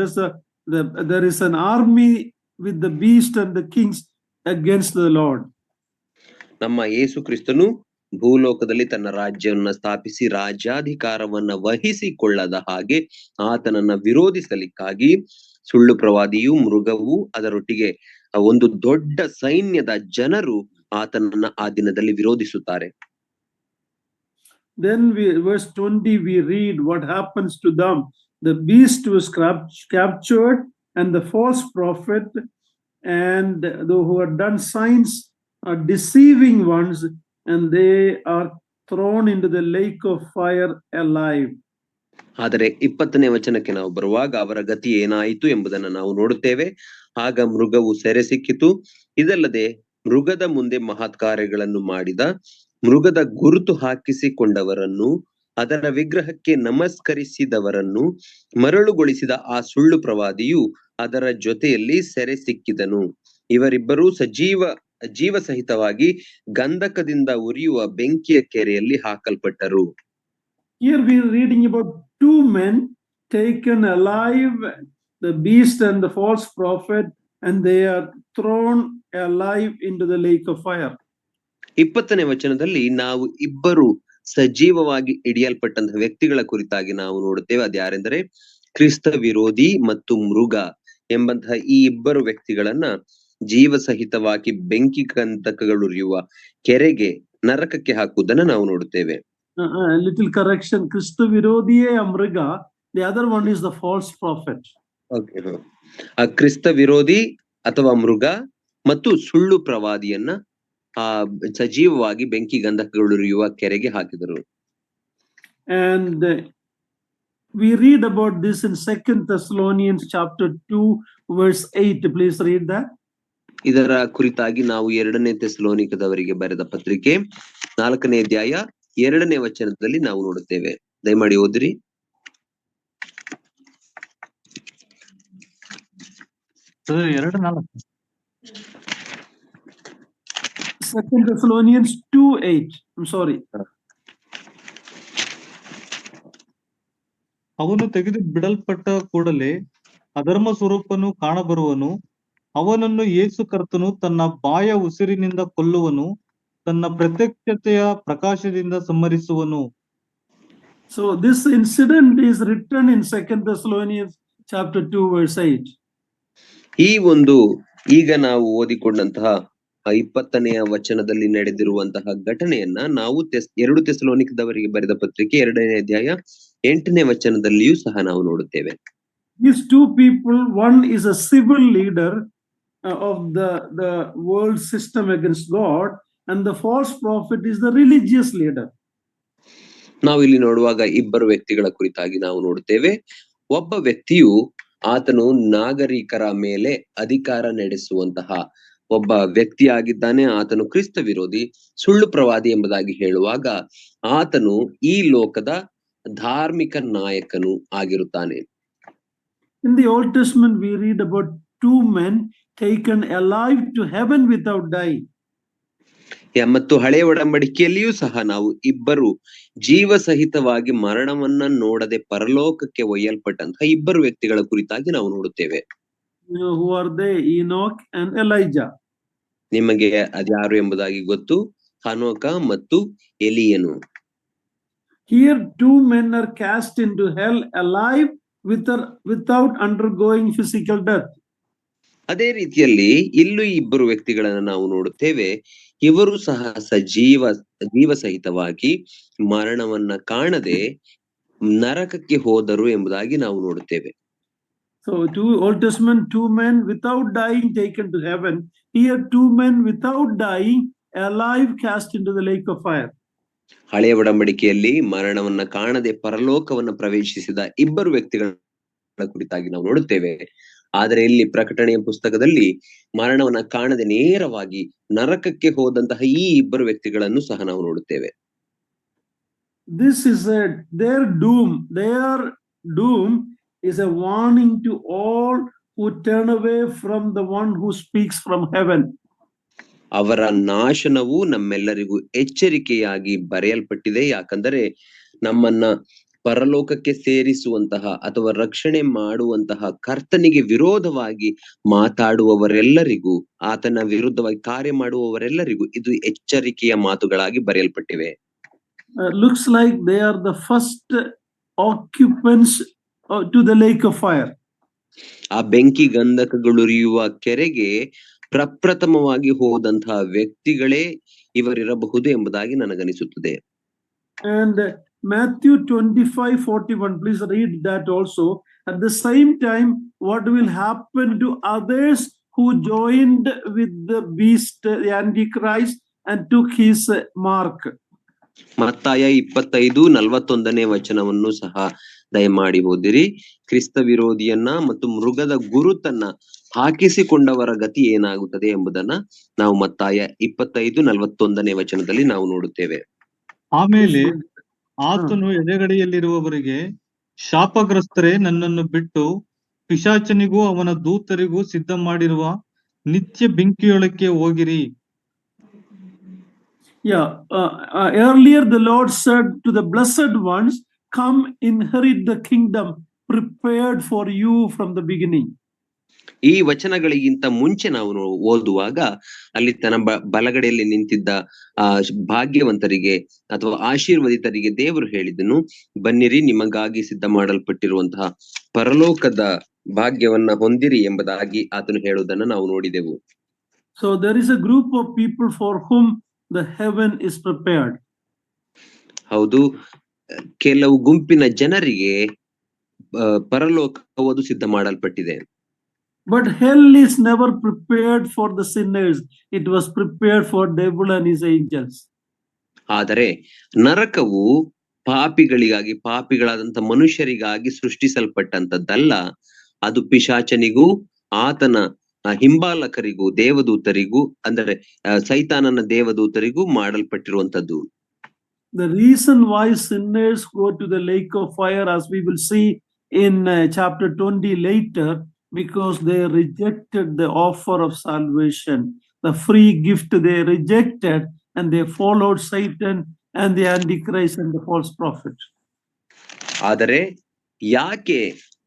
There is an army with the beast and the kings against the Lord. ನಮ್ಮ ಯೇಸು ಕ್ರಿಸ್ತನು ಭೂಲೋಕದಲ್ಲಿ ತನ್ನ ರಾಜ್ಯವನ್ನ ಸ್ಥಾಪಿಸಿ ರಾಜ್ಯಾಧಿಕಾರವನ್ನ ವಹಿಸಿಕೊಳ್ಳದ ಹಾಗೆ ಆತನನ್ನ ವಿರೋಧಿಸಲಿಕ್ಕಾಗಿ ಸುಳ್ಳು ಪ್ರವಾದಿಯು, ಮೃಗವು, ಅದರೊಟ್ಟಿಗೆ ಒಂದು ದೊಡ್ಡ ಸೈನ್ಯದ ಜನರು ಆತನನ್ನ ಆ ದಿನದಲ್ಲಿ ವಿರೋಧಿಸುತ್ತಾರೆ. Then verse 20 we read what happens to them. The beast was captured, and the false prophet and those who had done signs are deceiving ones, and they are thrown into the lake of fire alive. ಆದರೆ 20ನೇ ವಚನಕ್ಕೆ ನಾವು ಬರುವಾಗ ಅವರ ಗತಿ ಏನಾಯಿತು ಎಂಬುದನ್ನು ನಾವು ನೋಡುತ್ತೇವೆ. ಆಗ ಮೃಗವು ಸೆರೆ ಸಿಕ್ಕಿತು. ಇದಲ್ಲದೆ ಮೃಗದ ಮುಂದೆ ಮಹತ್ಕಾರ್ಯಗಳನ್ನು ಮಾಡಿದ ಮೃಗದ ಗುರುತು ಹಾಕಿಸಿಕೊಂಡವರನ್ನು ಅದರ ವಿಗ್ರಹಕ್ಕೆ ನಮಸ್ಕರಿಸಿದವರನ್ನು ಮರಳುಗೊಳಿಸಿದ ಆ ಸುಳ್ಳು ಪ್ರವಾದಿಯು ಅದರ ಜೊತೆಯಲ್ಲಿ ಸೆರೆ ಸಿಕ್ಕಿದನು. ಇವರಿಬ್ಬರು ಜೀವ ಸಹಿತವಾಗಿ ಗಂಧಕದಿಂದ ಉರಿಯುವ ಬೆಂಕಿಯ ಕೆರೆಯಲ್ಲಿ ಹಾಕಲ್ಪಟ್ಟರು. Here we are reading about two men taken alive, the beast and the false prophet, and they are thrown alive into the lake of fire. 20ನೇ ವಚನದಲ್ಲಿ ನಾವು ಇಬ್ಬರು ಸಜೀವವಾಗಿ ಹಿಡಿಯಲ್ಪಟ್ಟಂತಹ ವ್ಯಕ್ತಿಗಳ ಕುರಿತಾಗಿ ನಾವು ನೋಡುತ್ತೇವೆ. ಅದ್ಯಾರೆಂದರೆ ಕ್ರಿಸ್ತ ವಿರೋಧಿ ಮತ್ತು ಮೃಗ ಎಂಬಂತಹ ಈ ಇಬ್ಬರು ವ್ಯಕ್ತಿಗಳನ್ನ ಜೀವ ಸಹಿತವಾಗಿ ಬೆಂಕಿ ಗಂಧಕಗಳುರಿಯುವ ಕೆರೆಗೆ, ನರಕಕ್ಕೆ ಹಾಕುವುದನ್ನು ನಾವು ನೋಡುತ್ತೇವೆ. Little correction, Krista Virodhiye Amriga, the other one is the false prophet. Okay. ಆ ಕ್ರಿಸ್ತ ವಿರೋಧಿ ಅಥವಾ ಮೃಗ ಮತ್ತು ಸುಳ್ಳು ಪ್ರವಾದಿಯನ್ನ ಸಜೀವವಾಗಿ ಬೆಂಕಿ ಗಂಧಕಗಳುರಿಯುವ ಕೆರೆಗೆ ಹಾಕಿದರು. And we read about this in 2 Thessalonians chapter 2 verse 8. Please read that. ಇದರ ಕುರಿತಾಗಿ ನಾವು 2ನೇ ಥೆಸಲೋನಿಕದವರಿಗೆ ಬರೆದ ಪತ್ರಿಕೆ 4ನೇ ಅಧ್ಯಾಯ 2ನೇ ವಚನದಲ್ಲಿ ನಾವು ನೋಡುತ್ತೇವೆ. ದಯಮಾಡಿ ಓದಿರಿ. Brother, 2:4. 2 Thessalonians 2:8. I'm sorry. ಅವನು ತೆಗೆದು ಬಿಡಲ್ಪಟ್ಟ ಕೂಡಲೇ ಅಧರ್ಮ ಸ್ವರೂಪನು ಕಾಣಬರುವನು. ಅವನನ್ನು ಯೇಸು ಕರ್ತನು ತನ್ನ ಬಾಯ ಉಸಿರಿನಿಂದ ಕೊಲ್ಲುವನು, ತನ್ನ ಪ್ರತ್ಯಕ್ಷತೆಯ ಪ್ರಕಾಶದಿಂದ ಸಂಹರಿಸುವನು. So this incident is written in 2 Thessalonians chapter 2 verse 8. ಈ ಒಂದು ಈಗ ನಾವು ಓದಿಕೊಂಡಂತಹ 20ನೇ ವಚನದಲ್ಲಿ ನಡೆದಿರುವಂತಹ ಘಟನೆಯನ್ನ ನಾವು 2 ಥೆಸಲೋನಿಕದವರಿಗೆ ಬರೆದ ಪತ್ರಿಕೆ 2ನೇ ಅಧ್ಯಾಯ 8ನೇ ವಚನದಲ್ಲಿಯೂ ಸಹ ನಾವು ನೋಡುತ್ತೇವೆ. These two people, one is a civil leader of the world system against God, and the false prophet is the religious leader. ನಾವು ಇಲ್ಲಿ ನೋಡುವಾಗ ಇಬ್ಬರು ವ್ಯಕ್ತಿಗಳ ಕುರಿತಾಗಿ ನಾವು ನೋಡುತ್ತೇವೆ. ಒಬ್ಬ ವ್ಯಕ್ತಿಯು ಆತನು ನಾಗರಿಕರ ಮೇಲೆ ಅಧಿಕಾರ ನಡೆಸುವಂತಹ ಒಬ್ಬ ವ್ಯಕ್ತಿಯಾಗಿದ್ದಾನೆ. ಆತನು ಕ್ರಿಸ್ತ ವಿರೋಧಿ, ಸುಳ್ಳು ಪ್ರವಾದಿ ಎಂಬುದಾಗಿ ಹೇಳುವಾಗ ಆತನು ಈ ಲೋಕದ ಧಾರ್ಮಿಕ ನಾಯಕನು ಆಗಿರುತ್ತಾನೆ. In the Old Testament, we read about two men taken alive to heaven without dying. ಮತ್ತು ಹಳೆಯ ಒಡಂಬಡಿಕೆಯಲ್ಲಿಯೂ ಸಹ ನಾವು ಇಬ್ಬರು ಜೀವ ಸಹಿತವಾಗಿ ಮರಣವನ್ನ ನೋಡದೆ ಪರಲೋಕಕ್ಕೆ ಒಯ್ಯಲ್ಪಟ್ಟಂತಹ ಇಬ್ಬರು ವ್ಯಕ್ತಿಗಳ ಕುರಿತಾಗಿ ನಾವು ನೋಡುತ್ತೇವೆ. You know who are they? Enoch and Elijah. ನಿಮಗೆ ಅದ್ಯಾರು ಎಂಬುದಾಗಿ ಗೊತ್ತು, ಹನೋಕ ಮತ್ತು ಎಲಿಯನು. Here two men are cast into hell alive without undergoing physical death. ಅದೇ ರೀತಿಯಲ್ಲಿ ಇಲ್ಲೂ ಇಬ್ಬರು ವ್ಯಕ್ತಿಗಳನ್ನ ನಾವು ನೋಡುತ್ತೇವೆ. ಇವರು ಸಹ ಜೀವ ಸಹಿತವಾಗಿ ಮರಣವನ್ನ ಕಾಣದೆ ನರಕಕ್ಕೆ ಹೋದರು ಎಂಬುದಾಗಿ ನಾವು ನೋಡುತ್ತೇವೆ. So two Old Testament, two men without dying taken to heaven. Here two men without dying alive cast into the lake of fire. ಹಳೆಯ ಒಡಂಬಡಿಕೆಯಲ್ಲಿ ಮರಣವನ್ನ ಕಾಣದೆ ಪರಲೋಕವನ್ನ ಪ್ರವೇಶಿಸಿದ ಇಬ್ಬರು ವ್ಯಕ್ತಿಗಳ ಕುರಿತಾಗಿ ನಾವು ನೋಡುತ್ತೇವೆ. ಆದರೆ ಇಲ್ಲಿ ಪ್ರಕಟಣೆಯ ಪುಸ್ತಕದಲ್ಲಿ ಮರಣವನ್ನ ಕಾಣದೆ ನೇರವಾಗಿ ನರಕಕ್ಕೆ ಹೋದಂತಹ ಈ ಇಬ್ಬರು ವ್ಯಕ್ತಿಗಳನ್ನು ಸಹ ನಾವು ನೋಡುತ್ತೇವೆ. This is their doom. Their doom is a warning to all who turn away from the one who speaks from heaven. ಅವರ ನಾಶನವು ನಮ್ಮೆಲ್ಲರಿಗೂ ಎಚ್ಚರಿಕೆಯಾಗಿ ಬರೆಯಲ್ಪಟ್ಟಿದೆ. ಯಾಕಂದರೆ ನಮ್ಮನ್ನ ಪರಲೋಕಕ್ಕೆ ಸೇರಿಸುವಂತಹ ಅಥವಾ ರಕ್ಷಣೆ ಮಾಡುವಂತಹ ಕರ್ತನಿಗೆ ವಿರೋಧವಾಗಿ ಮಾತಾಡುವವರೆಲ್ಲರಿಗೂ, ಆತನ ವಿರುದ್ಧವಾಗಿ ಕಾರ್ಯ ಮಾಡುವವರೆಲ್ಲರಿಗೂ ಇದು ಎಚ್ಚರಿಕೆಯ ಮಾತುಗಳಾಗಿ ಬರೆಯಲ್ಪಟ್ಟಿವೆ. Looks like they are the first occupants to the lake of fire. ಆ ಬೆಂಕಿ ಗಂಧಕಗಳುರಿಯುವ ಕೆರೆಗೆ ಪ್ರಪ್ರಥಮವಾಗಿ ಹೋದಂತಹ ವ್ಯಕ್ತಿಗಳೇ ಇವರಿರಬಹುದು ಎಂಬುದಾಗಿ ನನಗನಿಸುತ್ತದೆ. And Matthew 25:41, please read that also. At the same time, what will happen to others who joined with the beast, the Antichrist, and took his mark? ಮತ್ತಾಯ 25:41 ವಚನವನ್ನು ಸಹ ದಯಮಾಡಿ ಓದಿರಿ. ಕ್ರಿಸ್ತ ವಿರೋಧಿಯನ್ನ ಮತ್ತು ಮೃಗದ ಗುರುತನ್ನ ಹಾಕಿಸಿಕೊಂಡವರ ಗತಿ ಏನಾಗುತ್ತದೆ ಎಂಬುದನ್ನ ನಾವು ಮತ್ತಾಯ 25:41 ವಚನದಲ್ಲಿ ನಾವು ನೋಡುತ್ತೇವೆ. ಆಮೇಲೆ ಆತನು ಎದೆಗಡೆಯಲ್ಲಿರುವವರಿಗೆ, ಶಾಪಗ್ರಸ್ತರೇ, ನನ್ನನ್ನು ಬಿಟ್ಟು ಪಿಶಾಚನಿಗೂ ಅವನ ದೂತರಿಗೂ ಸಿದ್ಧ ಮಾಡಿರುವ ನಿತ್ಯ ಬೆಂಕಿಯೊಳಕ್ಕೆ ಹೋಗಿರಿ. Yeah, earlier the Lord said to the blessed ones, come inherit the kingdom prepared for you from the beginning. ಈ ವಚನಗಳಿಗಿಂತ ಮುಂಚೆ ನಾವು ಓದುವಾಗ ಅಲ್ಲಿ ತನ್ನ ಬಲಗಡೆಯಲ್ಲಿ ನಿಂತಿದ್ದ ಭಾಗ್ಯವಂತರಿಗೆ ಅಥವಾ ಆಶೀರ್ವದಿತರಿಗೆ ದೇವರು ಹೇಳಿದನು, ಬನ್ನಿರಿ, ನಿಮಗಾಗಿ ಸಿದ್ಧ ಮಾಡಲ್ಪಟ್ಟಿರುವಂತಹ ಪರಲೋಕದ ಭಾಗ್ಯವನ್ನ ಹೊಂದಿರಿ ಎಂಬುದಾಗಿ ಆತನು ಹೇಳುವುದನ್ನು ನಾವು ನೋಡಿದೆವು. So there is a group of people for whom the heaven is prepared. ಹೌದು, ಕೆಲವು ಗುಂಪಿನ ಜನರಿಗೆ ಪರಲೋಕವು ಸಿದ್ಧ ಮಾಡಲ್ಪಟ್ಟಿದೆ. But hell is never prepared for the sinners. It was prepared for devil and his angels. ಆದರೆ ನರಕವು ಪಾಪಿಗಳಿಗಾಗಿ, ಪಾಪಿಗಳಾದಂತ ಮನುಷ್ಯರಿಗಾಗಿ ಸೃಷ್ಟಿಸಲ್ಪಟ್ಟಂತದ್ದಲ್ಲ. ಅದು ಪಿಶಾಚನಿಗೂ ಆತನ ಹಿಂಬಾಲಕರಿಗೂ ದೇವದೂತರಿಗೂ ಅಂದರೆ ಸೈತಾನನ ದೇವದೂತರಿಗೂ ಮಾಡಲ್ಪಟ್ಟಿರುವಂತದ್ದು. The reason why sinners go to the lake of fire, as we will see in chapter 20 later, because they rejected the offer of salvation, the free gift they rejected, and they followed Satan and the Antichrist and the false prophet. ಆದರೆ ಯಾಕೆ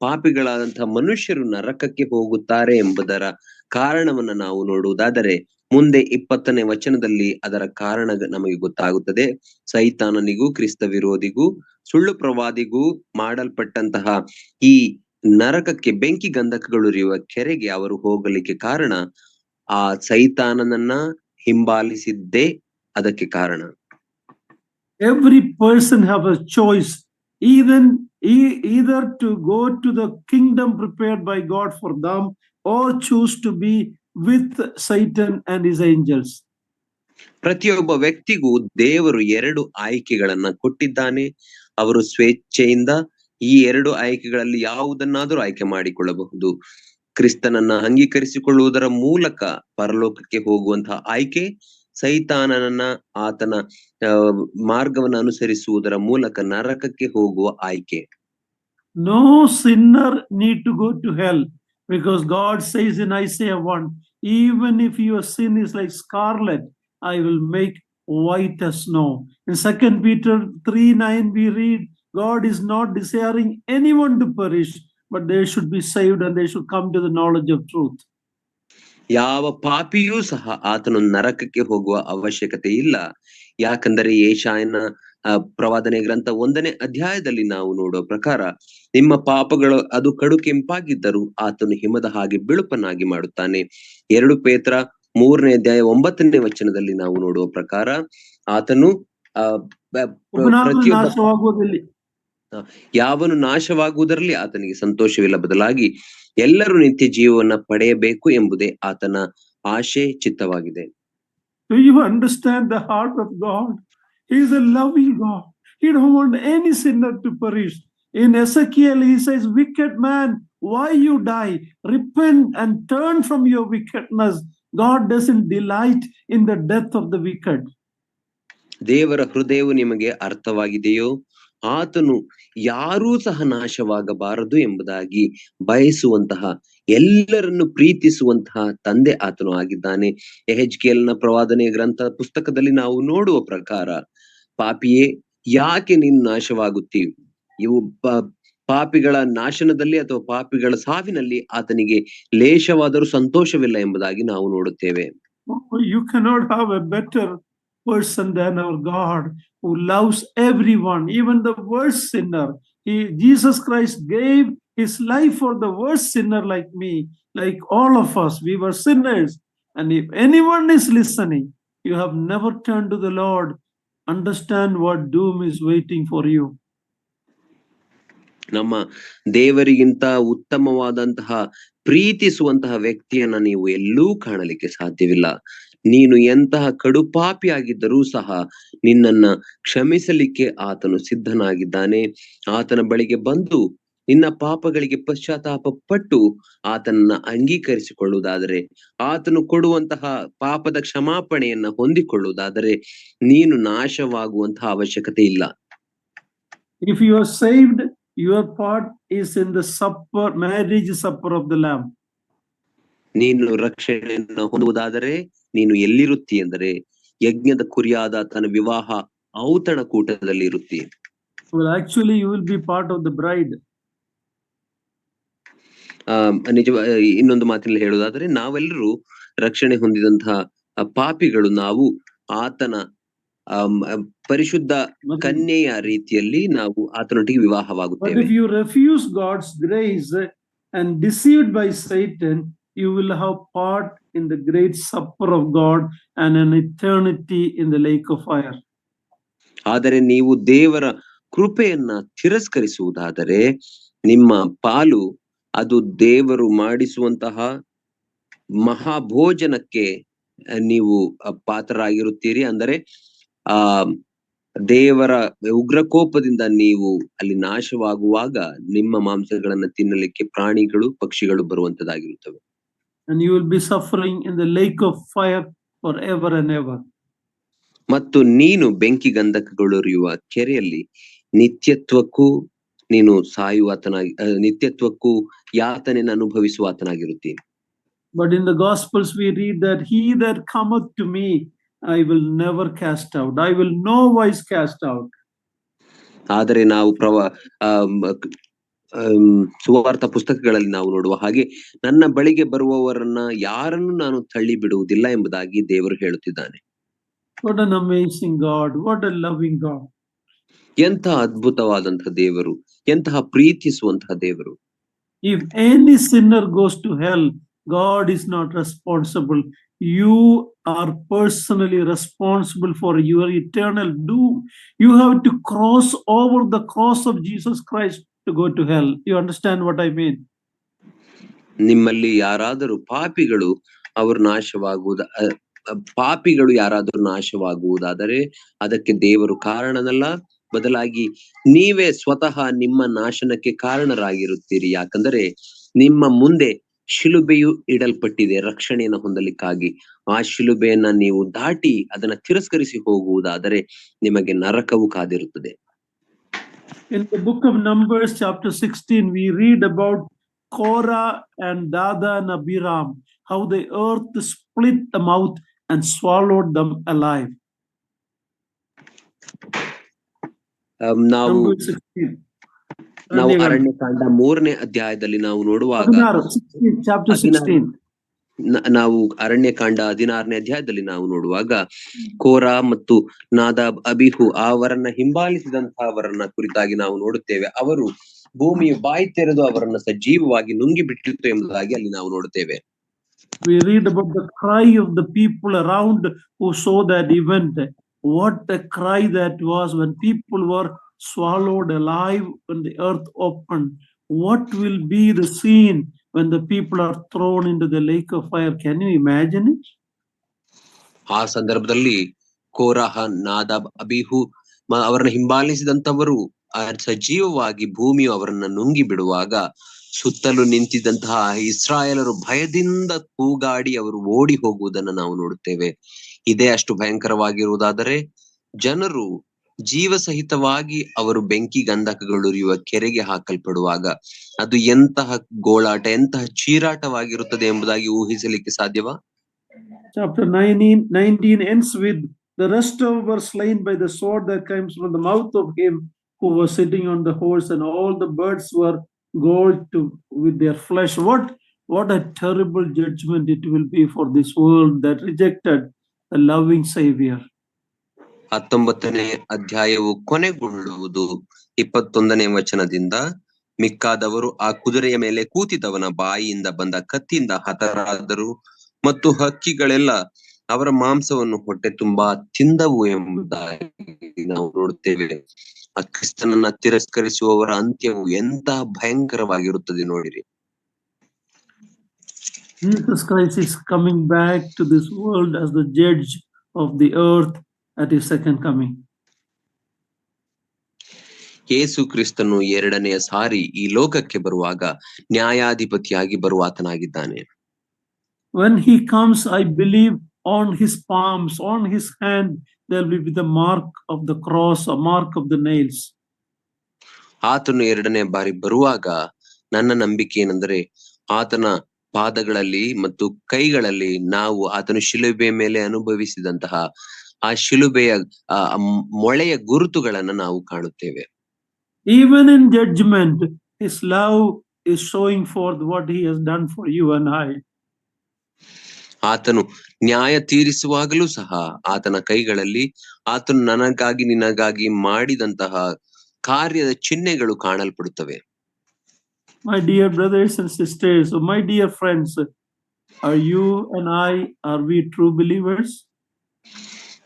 ಪಾಪಿಗಳಾದಂತಹ ಮನುಷ್ಯರು ನರಕಕ್ಕೆ ಹೋಗುತ್ತಾರೆ ಎಂಬುದರ ಕಾರಣವನ್ನ ನಾವು ನೋಡುವುದಾದರೆ ಮುಂದೆ 20ನೇ ವಚನದಲ್ಲಿ ಅದರ ಕಾರಣ ನಮಗೆ ಗೊತ್ತಾಗುತ್ತದೆ. ಸೈತಾನನಿಗೂ ಕ್ರಿಸ್ತ ವಿರೋಧಿಗೂ ಸುಳ್ಳು ಪ್ರವಾದಿಗೂ ಮಾಡಲ್ಪಟ್ಟಂತಹ ಈ ನರಕಕ್ಕೆ ಬೆಂಕಿ ಗಂಧಕಗಳು ಇರುವ ಕೆರೆಗೆ ಅವರು ಹೋಗಲಿಕ್ಕೆ ಕಾರಣ ಆ ಸೈತಾನನನ್ನ ಹಿಂಬಾಲಿಸಿದ್ದೇ ಅದಕ್ಕೆ ಕಾರಣ. Every person have a choice, either to go to the kingdom prepared by God for them or choose to be with Satan and his angels. ಪ್ರತಿಯೊಬ್ಬ ವ್ಯಕ್ತಿಗೂ ದೇವರು 2 ಆಯ್ಕೆಗಳನ್ನ ಕೊಟ್ಟಿದ್ದಾನೆ. ಅವರು ಸ್ವೇಚ್ಛೆಯಿಂದ ಈ 2 ಆಯ್ಕೆಗಳಲ್ಲಿ ಯಾವುದನ್ನಾದರೂ ಆಯ್ಕೆ ಮಾಡಿಕೊಳ್ಳಬಹುದು. ಕ್ರಿಸ್ತನನ್ನ ಅಂಗೀಕರಿಸಿಕೊಳ್ಳುವುದರ ಮೂಲಕ ಪರಲೋಕಕ್ಕೆ ಹೋಗುವಂತಹ ಆಯ್ಕೆ, ಸೈತಾನನನ್ನ ಆತನ ಮಾರ್ಗವನ್ನು ಅನುಸರಿಸುವುದರ ಮೂಲಕ ನರಕಕ್ಕೆ ಹೋಗುವ ಆಯ್ಕೆ. No sinner need to go to hell, because God says in Isaiah 1, even if your sin is like scarlet, I will make white as snow. In 2 Peter 3:9 we read, God is not desiring anyone to perish, but they should be saved and they should come to the knowledge of truth. ಯಾವ ಪಾಪಿಯೂ ಸಹ ಆತನು ನರಕಕ್ಕೆ ಹೋಗುವ ಅವಶ್ಯಕತೆ ಇಲ್ಲ. ಯಾಕಂದರೆ ಯೆಶಾಯನ ಪ್ರವಾದನೆ ಗ್ರಂಥ 1ನೇ ಅಧ್ಯಾಯದಲ್ಲಿ ನಾವು ನೋಡುವ ಪ್ರಕಾರ ನಿಮ್ಮ ಪಾಪಗಳು ಅದು ಕಡು ಕೆಂಪಾಗಿದ್ದರೂ ಆತನು ಹಿಮದ ಹಾಗೆ ಬಿಳುಪನ್ನಾಗಿ ಮಾಡುತ್ತಾನೆ. 2 ಪೇತ್ರ 3ನೇ ಅಧ್ಯಾಯ 9ನೇ ವಚನದಲ್ಲಿ ನಾವು ನೋಡುವ ಪ್ರಕಾರ ಆತನು ಯಾವನು ನಾಶವಾಗುವುದರಲ್ಲಿ ಆತನಿಗೆ ಸಂತೋಷವಿಲ್ಲ, ಬದಲಾಗಿ ಎಲ್ಲರೂ ನಿತ್ಯ ಜೀವವನ್ನ ಪಡೆಯಬೇಕು ಎಂಬುದೇ ಆತನ ಆಶೆ ಚಿತ್ತವಾಗಿದೆ. Do you understand the heart of God? He is a loving God. He don't want any sinner to perish. In Ezekiel he says, wicked man, why you die? Repent and turn from your wickedness. God doesn't delight in the death of the wicked. ದೇವರ ಹೃದಯವು ನಿಮಗೆ ಅರ್ಥವಾಗಿದೆಯೋ? ಆತನು ಯಾರೂ ಸಹ ನಾಶವಾಗಬಾರದು ಎಂಬುದಾಗಿ ಬಯಸುವಂತಹ, ಎಲ್ಲರನ್ನು ಪ್ರೀತಿಸುವಂತಹ ತಂದೆ ಆತನು ಆಗಿದ್ದಾನೆ. ಯೆಹೆಜ್ಕೇಲನ ಪ್ರವಾದನೆ ಗ್ರಂಥ ಪುಸ್ತಕದಲ್ಲಿ ನಾವು ನೋಡುವ ಪ್ರಕಾರ, ಪಾಪಿಯೇ ಯಾಕೆ ನೀನು ನಾಶವಾಗುತ್ತೀವಿ? ಇವು ಪಾಪಿಗಳ ನಾಶನದಲ್ಲಿ ಅಥವಾ ಪಾಪಿಗಳ ಸಾವಿನಲ್ಲಿ ಆತನಿಗೆ ಲೇಷವಾದರೂ ಸಂತೋಷವಿಲ್ಲ ಎಂಬುದಾಗಿ ನಾವು ನೋಡುತ್ತೇವೆ. You cannot have a better person than our God, who loves everyone, even the worst sinner. Jesus Christ gave his life for the worst sinner like me, like all of us. We were sinners. And if anyone is listening, you have never turned to the Lord, understand what doom is waiting for you. ನಮ್ಮ ದೇವರಿಗಿಂತ ಉತ್ತಮವಾದಂತಹ ಪ್ರೀತಿಸುವಂತಹ ವ್ಯಕ್ತಿಯನ್ನ ನೀವು ಎಲ್ಲೂ ಕಾಣಲಿಕ್ಕೆ ಸಾಧ್ಯವಿಲ್ಲ. ನೀನು ಎಂತಹ ಕಡುಪಾಪಿ ಆಗಿದ್ದರೂ ಸಹ ನಿನ್ನನ್ನ ಕ್ಷಮಿಸಲಿಕ್ಕೆ ಆತನು ಸಿದ್ಧನಾಗಿದ್ದಾನೆ. ಆತನ ಬಳಿಗೆ ಬಂದು ನಿನ್ನ ಪಾಪಗಳಿಗೆ ಪಶ್ಚಾತ್ತಾಪ ಪಟ್ಟು ಆತನನ್ನ ಅಂಗೀಕರಿಸಿಕೊಳ್ಳುವುದಾದರೆ, ಆತನು ಕೊಡುವಂತಹ ಪಾಪದ ಕ್ಷಮಾಪಣೆಯನ್ನ ಹೊಂದಿಕೊಳ್ಳುವುದಾದರೆ ನೀನು ನಾಶವಾಗುವಂತಹ ಅವಶ್ಯಕತೆ ಇಲ್ಲ. If you are saved, your part is in the supper, marriage supper of the Lamb. ನೀನು ರಕ್ಷಣೆಯನ್ನು ಹೊಂದುವುದಾದರೆ ನೀನು ಎಲ್ಲಿರುತ್ತಿ ಎಂದರೆ ಯಜ್ಞದ ಕುರಿಯಾದ ತನ್ನ ವಿವಾಹ ಔತಣ ಕೂಟದಲ್ಲಿ ಇರುತ್ತಿ. Well, actually you will be part of the bride. ನಿಜ, ಇನ್ನೊಂದು ಮಾತಿನಲ್ಲಿ ಹೇಳುವುದಾದರೆ ನಾವೆಲ್ಲರೂ ರಕ್ಷಣೆ ಹೊಂದಿದಂತಹ ಪಾಪಿಗಳು. ನಾವು ಆತನ ಪರಿಶುದ್ಧ ಕನ್ಯೆಯ ರೀತಿಯಲ್ಲಿ ನಾವು ಆತನೊಟ್ಟಿಗೆ ವಿವಾಹವಾಗುತ್ತೇವೆ. But if you refuse God's grace and deceived by Satan, you will have part in the great supper of God and an eternity in the lake of fire. ಆದರೆ ನೀವು ದೇವರ ಕೃಪೆಯನ್ನ ತಿರಸ್ಕರಿಸುವುದಾದರೆ ನಿಮ್ಮ ಪಾಲು ಅದು ದೇವರು ಮಾಡಿಸುವಂತಹ ಮಹಾಭೋಜನಕ್ಕೆ ನೀವು ಪಾತ್ರರಾಗಿರುತ್ತೀರಿ. ಅಂದರೆ ದೇವರ ಉಗ್ರಕೋಪದಿಂದ ನೀವು ಅಲ್ಲಿ ನಾಶವಾಗುವಾಗ ನಿಮ್ಮ ಮಾಂಸಗಳನ್ನ ತಿನ್ನಲಿಕ್ಕೆ ಪ್ರಾಣಿಗಳು, ಪಕ್ಷಿಗಳು ಬರುವಂತದ್ದಾಗಿರುತ್ತವೆ. and you will be suffering in the lake of fire forever and ever. ಮತ್ತು ನೀನು ಬೆಂಕಿ ಗಂಧಕಗಳುರಿಯುವ ಕೆರೆಯಲ್ಲಿ ನಿತ್ಯತ್ವಕ್ಕೂ ನೀನು ಸಾಯುವಾತನಾಗಿ ನಿತ್ಯತ್ವಕ್ಕೂ ಯಾತನೆಯನ್ನು ಅನುಭವಿಸುವ ಆತನಾಗಿರುತ್ತೀನಿ. But in the Gospels we read that he that cometh to me I will never cast out. I will no wise cast out. ಆದರೆ ನಾವು ಸುವಾರ್ಥ ಪುಸ್ತಕಗಳಲ್ಲಿ ನಾವು ನೋಡುವ ಹಾಗೆ ನನ್ನ ಬಳಿಗೆ ಬರುವವರನ್ನ ಯಾರನ್ನು ನಾನು ತಳ್ಳಿ ಬಿಡುವುದಿಲ್ಲ ಎಂಬುದಾಗಿ ದೇವರು ಹೇಳುತ್ತಿದ್ದಾನೆ. What an amazing God, what a loving God. ಎಂತಹ ಅದ್ಭುತವಾದಂತಹ ದೇವರು, ಎಂತಹ ಪ್ರೀತಿಸುವಂತಹ ದೇವರು. If any sinner goes to hell, God is not responsible. You are personally responsible for your eternal doom. You have to cross over the cross of Jesus Christ to go to hell. You understand what I mean? ನಿಮ್ಮಲ್ಲಿ ಯಾರಾದರೂ ಪಾಪಿಗಳು ಯಾರಾದರೂ ನಾಶವಾಗುವುದಾದರೆ ಅದಕ್ಕೆ ದೇವರು ಕಾರಣನಲ್ಲ, ಬದಲಾಗಿ ನೀವೇ ಸ್ವತಃ ನಿಮ್ಮ ನಾಶನಕ್ಕೆ ಕಾರಣರಾಗಿರುತ್ತೀರಿ. ಯಾಕಂದರೆ ನಿಮ್ಮ ಮುಂದೆ ಶಿಲುಬೆಯು ಇಡಲ್ಪಟ್ಟಿದೆ ರಕ್ಷಣೆಯನ್ನು ಹೊಂದಲಿಕ್ಕಾಗಿ. ಆ ಶಿಲುಬೆಯನ್ನ ನೀವು ದಾಟಿ ಅದನ್ನ ತಿರಸ್ಕರಿಸಿ ಹೋಗುವುದಾದರೆ ನಿಮಗೆ ನರಕವು ಕಾದಿರುತ್ತದೆ. In the book of Numbers chapter 16 we read about Korah and Dathan and Abiram, how the earth split them out and swallowed them alive. ನಾವು ಅರಣ್ಯಕಾಂಡ 3ನೇ ಅಧ್ಯಾಯದಲ್ಲಿ ನಾವು ನೋಡುವಾಗ ನಾವು ಅರಣ್ಯಕಾಂಡ 16ನೇ ಅಧ್ಯಾಯದಲ್ಲಿ ನಾವು ನೋಡುವಾಗ ಕೋರಾ ಮತ್ತು ನಾದಾಬ್ ಅಬಿಹು ಅವರನ್ನ ಹಿಂಬಾಲಿಸಿದಂತಹವರನ್ನ ಕುರಿತಾಗಿ ನಾವು ನೋಡುತ್ತೇವೆ. ಅವರು ಭೂಮಿಯು ಬಾಯಿ ತೆರೆದು ಅವರನ್ನ ಸಜೀವವಾಗಿ ನುಂಗಿ ಬಿಟ್ಟಿತ್ತು ಎಂಬುದಾಗಿ ಅಲ್ಲಿ ನಾವು ನೋಡುತ್ತೇವೆ. We read about the cry of the people around who saw that event. What a cry that was when people were swallowed alive when the earth opened. What will be the scene when the people are thrown into the lake of fire? Can you imagine it? ಆ ಸಂದರ್ಭದಲ್ಲಿ ಕೋರಹ, Nadab, ಅಬಿಹು ಅವರನ್ನ ಹಿಂಬಾಲಿಸಿದಂತವರು ಸಜೀವವಾಗಿ ಭೂಮಿಯು ಅವರನ್ನ ನುಂಗಿ ಬಿಡುವಾಗ ಸುತ್ತಲೂ ನಿಂತಿದ್ದಂತಹ ಇಸ್ರಾಯೇಲರು ಭಯದಿಂದ ಕೂಗಾಡಿ ಅವರು ಓಡಿ ಹೋಗುವುದನ್ನು ನಾವು ನೋಡುತ್ತೇವೆ. ಇದೇ ಅಷ್ಟು ಭಯಂಕರವಾಗಿರುವುದಾದರೆ ಜನರು ಜೀವಸಹಿತವಾಗಿ ಅವರು ಬೆಂಕಿ ಗಂಧಕಗಳುರಿಯುವ ಕೆರೆಗೆ ಹಾಕಲ್ಪಡುವಾಗ ಅದು ಎಂತಹ ಗೋಳಾಟ, ಎಂತಹ ಚೀರಾಟವಾಗಿರುತ್ತದೆ ಎಂಬುದಾಗಿ ಊಹಿಸಲಿಕ್ಕೆ ಸಾಧ್ಯವಾ? Chapter 19 ends with the rest of were slain by the sword that comes from the mouth of him who was sitting on the horse, and all the birds were gored with their flesh. What a terrible judgment it will be for this world that rejected a loving Savior. 19ನೇ ಅಧ್ಯಾಯವು ಕೊನೆಗೊಳ್ಳುವುದು 21ನೇ ವಚನದಿಂದ. ಮಿಕ್ಕಾದವರು ಆ ಕುದುರೆಯ ಮೇಲೆ ಕೂತಿದ್ದವನ ಬಾಯಿಯಿಂದ ಬಂದ ಕತ್ತಿಯಿಂದ ಹತರಾದರು ಮತ್ತು ಹಕ್ಕಿಗಳೆಲ್ಲ ಅವರ ಮಾಂಸವನ್ನು ಹೊಟ್ಟೆ ತುಂಬಾ ತಿಂದವು ಎಂಬುದಾಗಿ ನಾವು ನೋಡುತ್ತೇವೆ. ಆ ಕ್ರಿಸ್ತನನ್ನ ತಿರಸ್ಕರಿಸುವವರ ಅಂತ್ಯವು ಎಂತಹ ಭಯಂಕರವಾಗಿರುತ್ತದೆ ನೋಡಿರಿ. Jesus Christ is coming back to this world as the judge of the earth at his second coming. ಯೇಸು ಕ್ರಿಸ್ತನು ಎರಡನೆಯ ಸಾರಿ ಈ ಲೋಕಕ್ಕೆ ಬರುವಾಗ ನ್ಯಾಯಾಧಿಪತಿಯಾಗಿ ಬರುವಾತನಾಗಿದ್ದಾನೆ. When he comes, I believe on his palms, on his hand, there will be the mark of the cross, a mark of the nails. ಆತನು ಎರಡನೇ ಬಾರಿ ಬರುವಾಗ ನನ್ನ ನಂಬಿಕೆ ಏನೆಂದರೆ ಆತನ ಪಾದಗಳಲ್ಲಿ ಮತ್ತು ಕೈಗಳಲ್ಲಿ ನಾವು ಆತನು ಶಿಲುಬೆಯ ಮೇಲೆ ಅನುಭವಿಸಿದಂತಹ ಆ ಶಿಲುಬೆಯ ಮೊಳೆಯ ಗುರುತುಗಳನ್ನು ನಾವು ಕಾಣುತ್ತೇವೆ. Even in judgment, his love is showing forth what he has done for you and I. ಆತನು ನ್ಯಾಯ ತೀರಿಸುವಾಗಲೂ ಸಹ ಆತನ ಕೈಗಳಲ್ಲಿ ಆತನು ನನಗಾಗಿ ನಿನಗಾಗಿ ಮಾಡಿದಂತಹ ಕಾರ್ಯದ ಚಿಹ್ನೆಗಳು ಕಾಣಲ್ಪಡುತ್ತವೆ. My dear brothers and sisters, my dear friends, are you and are we true believers?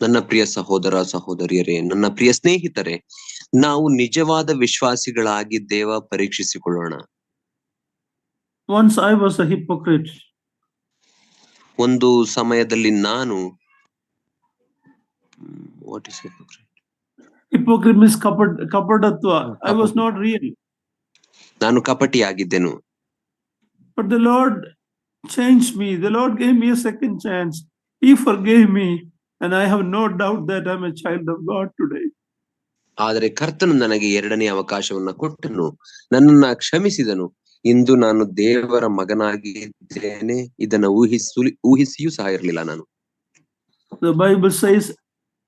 ನನ್ನ ಪ್ರಿಯ ಸಹೋದರ ಸಹೋದರಿಯರೇ, ನನ್ನ ಪ್ರಿಯ ಸ್ನೇಹಿತರೆ, ನಾವು ನಿಜವಾದ ವಿಶ್ವಾಸಿಗಳಾಗಿದ್ದೇವ? ಪರೀಕ್ಷಿಸಿಕೊಳ್ಳೋಣ. Once I was a hypocrite. ಒಂದು ಸಮಯದಲ್ಲಿ ನಾನು what is hypocrite? Hypocrite means kapadatva. I was not real. ನಾನು ಕಪಟಿಯಾಗಿದ್ದೆನು. But the Lord changed me. The Lord gave me a second chance. He forgave me, and I have no doubt that I'm a child of God today. ಆದರೆ ಕರ್ತನು ನನಗೆ ಎರಡನೇ ಅವಕಾಶವನ್ನ ಕೊಟ್ಟನು, ನನ್ನನ್ನ ಕ್ಷಮಿಸಿದನು. ಇಂದು ನಾನು ದೇವರ ಮಗನಾಗಿದ್ದೇನೆ. ಇದನ್ನ ಊಹಿಸಿಯೂ ಸಹ ಇರಲಿಲ್ಲ ನಾನು. The Bible says,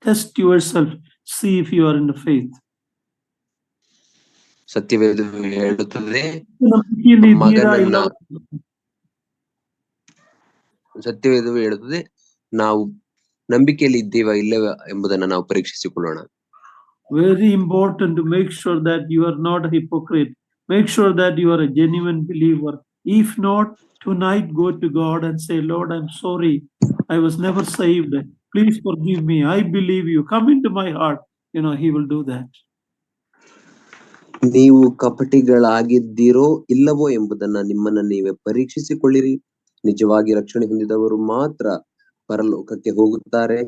test yourself, see if you are in the faith. ಸತ್ಯವೇದವು ಹೇಳುತ್ತದೆ ನಾವು ನಂಬಿಕೆಯಲ್ಲಿ ಇದ್ದೇವಾ ಇಲ್ಲವ ಎಂಬುದನ್ನು ನಾವು ಪರೀಕ್ಷಿಸಿಕೊಳ್ಳೋಣ. Very important to make sure that you are not a hypocrite. Make sure that you are a genuine believer. If not, tonight go to God and say, Lord, I'm sorry. I was never saved. Please forgive me. I believe you. Come into my heart. You know, he will do that. ನೀವು ಕಪಟಿಗಳಾಗಿದ್ದೀರೋ ಇಲ್ಲವೋ ಎಂಬುದನ್ನ ನಿಮ್ಮನ್ನ ನೀವೇ ಪರೀಕ್ಷಿಸಿಕೊಳ್ಳಿರಿ. ನಿಜವಾಗಿ ರಕ್ಷಣೆ ಹೊಂದಿದವರು ಮಾತ್ರ ಪರಲೋಕಕ್ಕೆ ಹೋಗುತ್ತಾರೆ.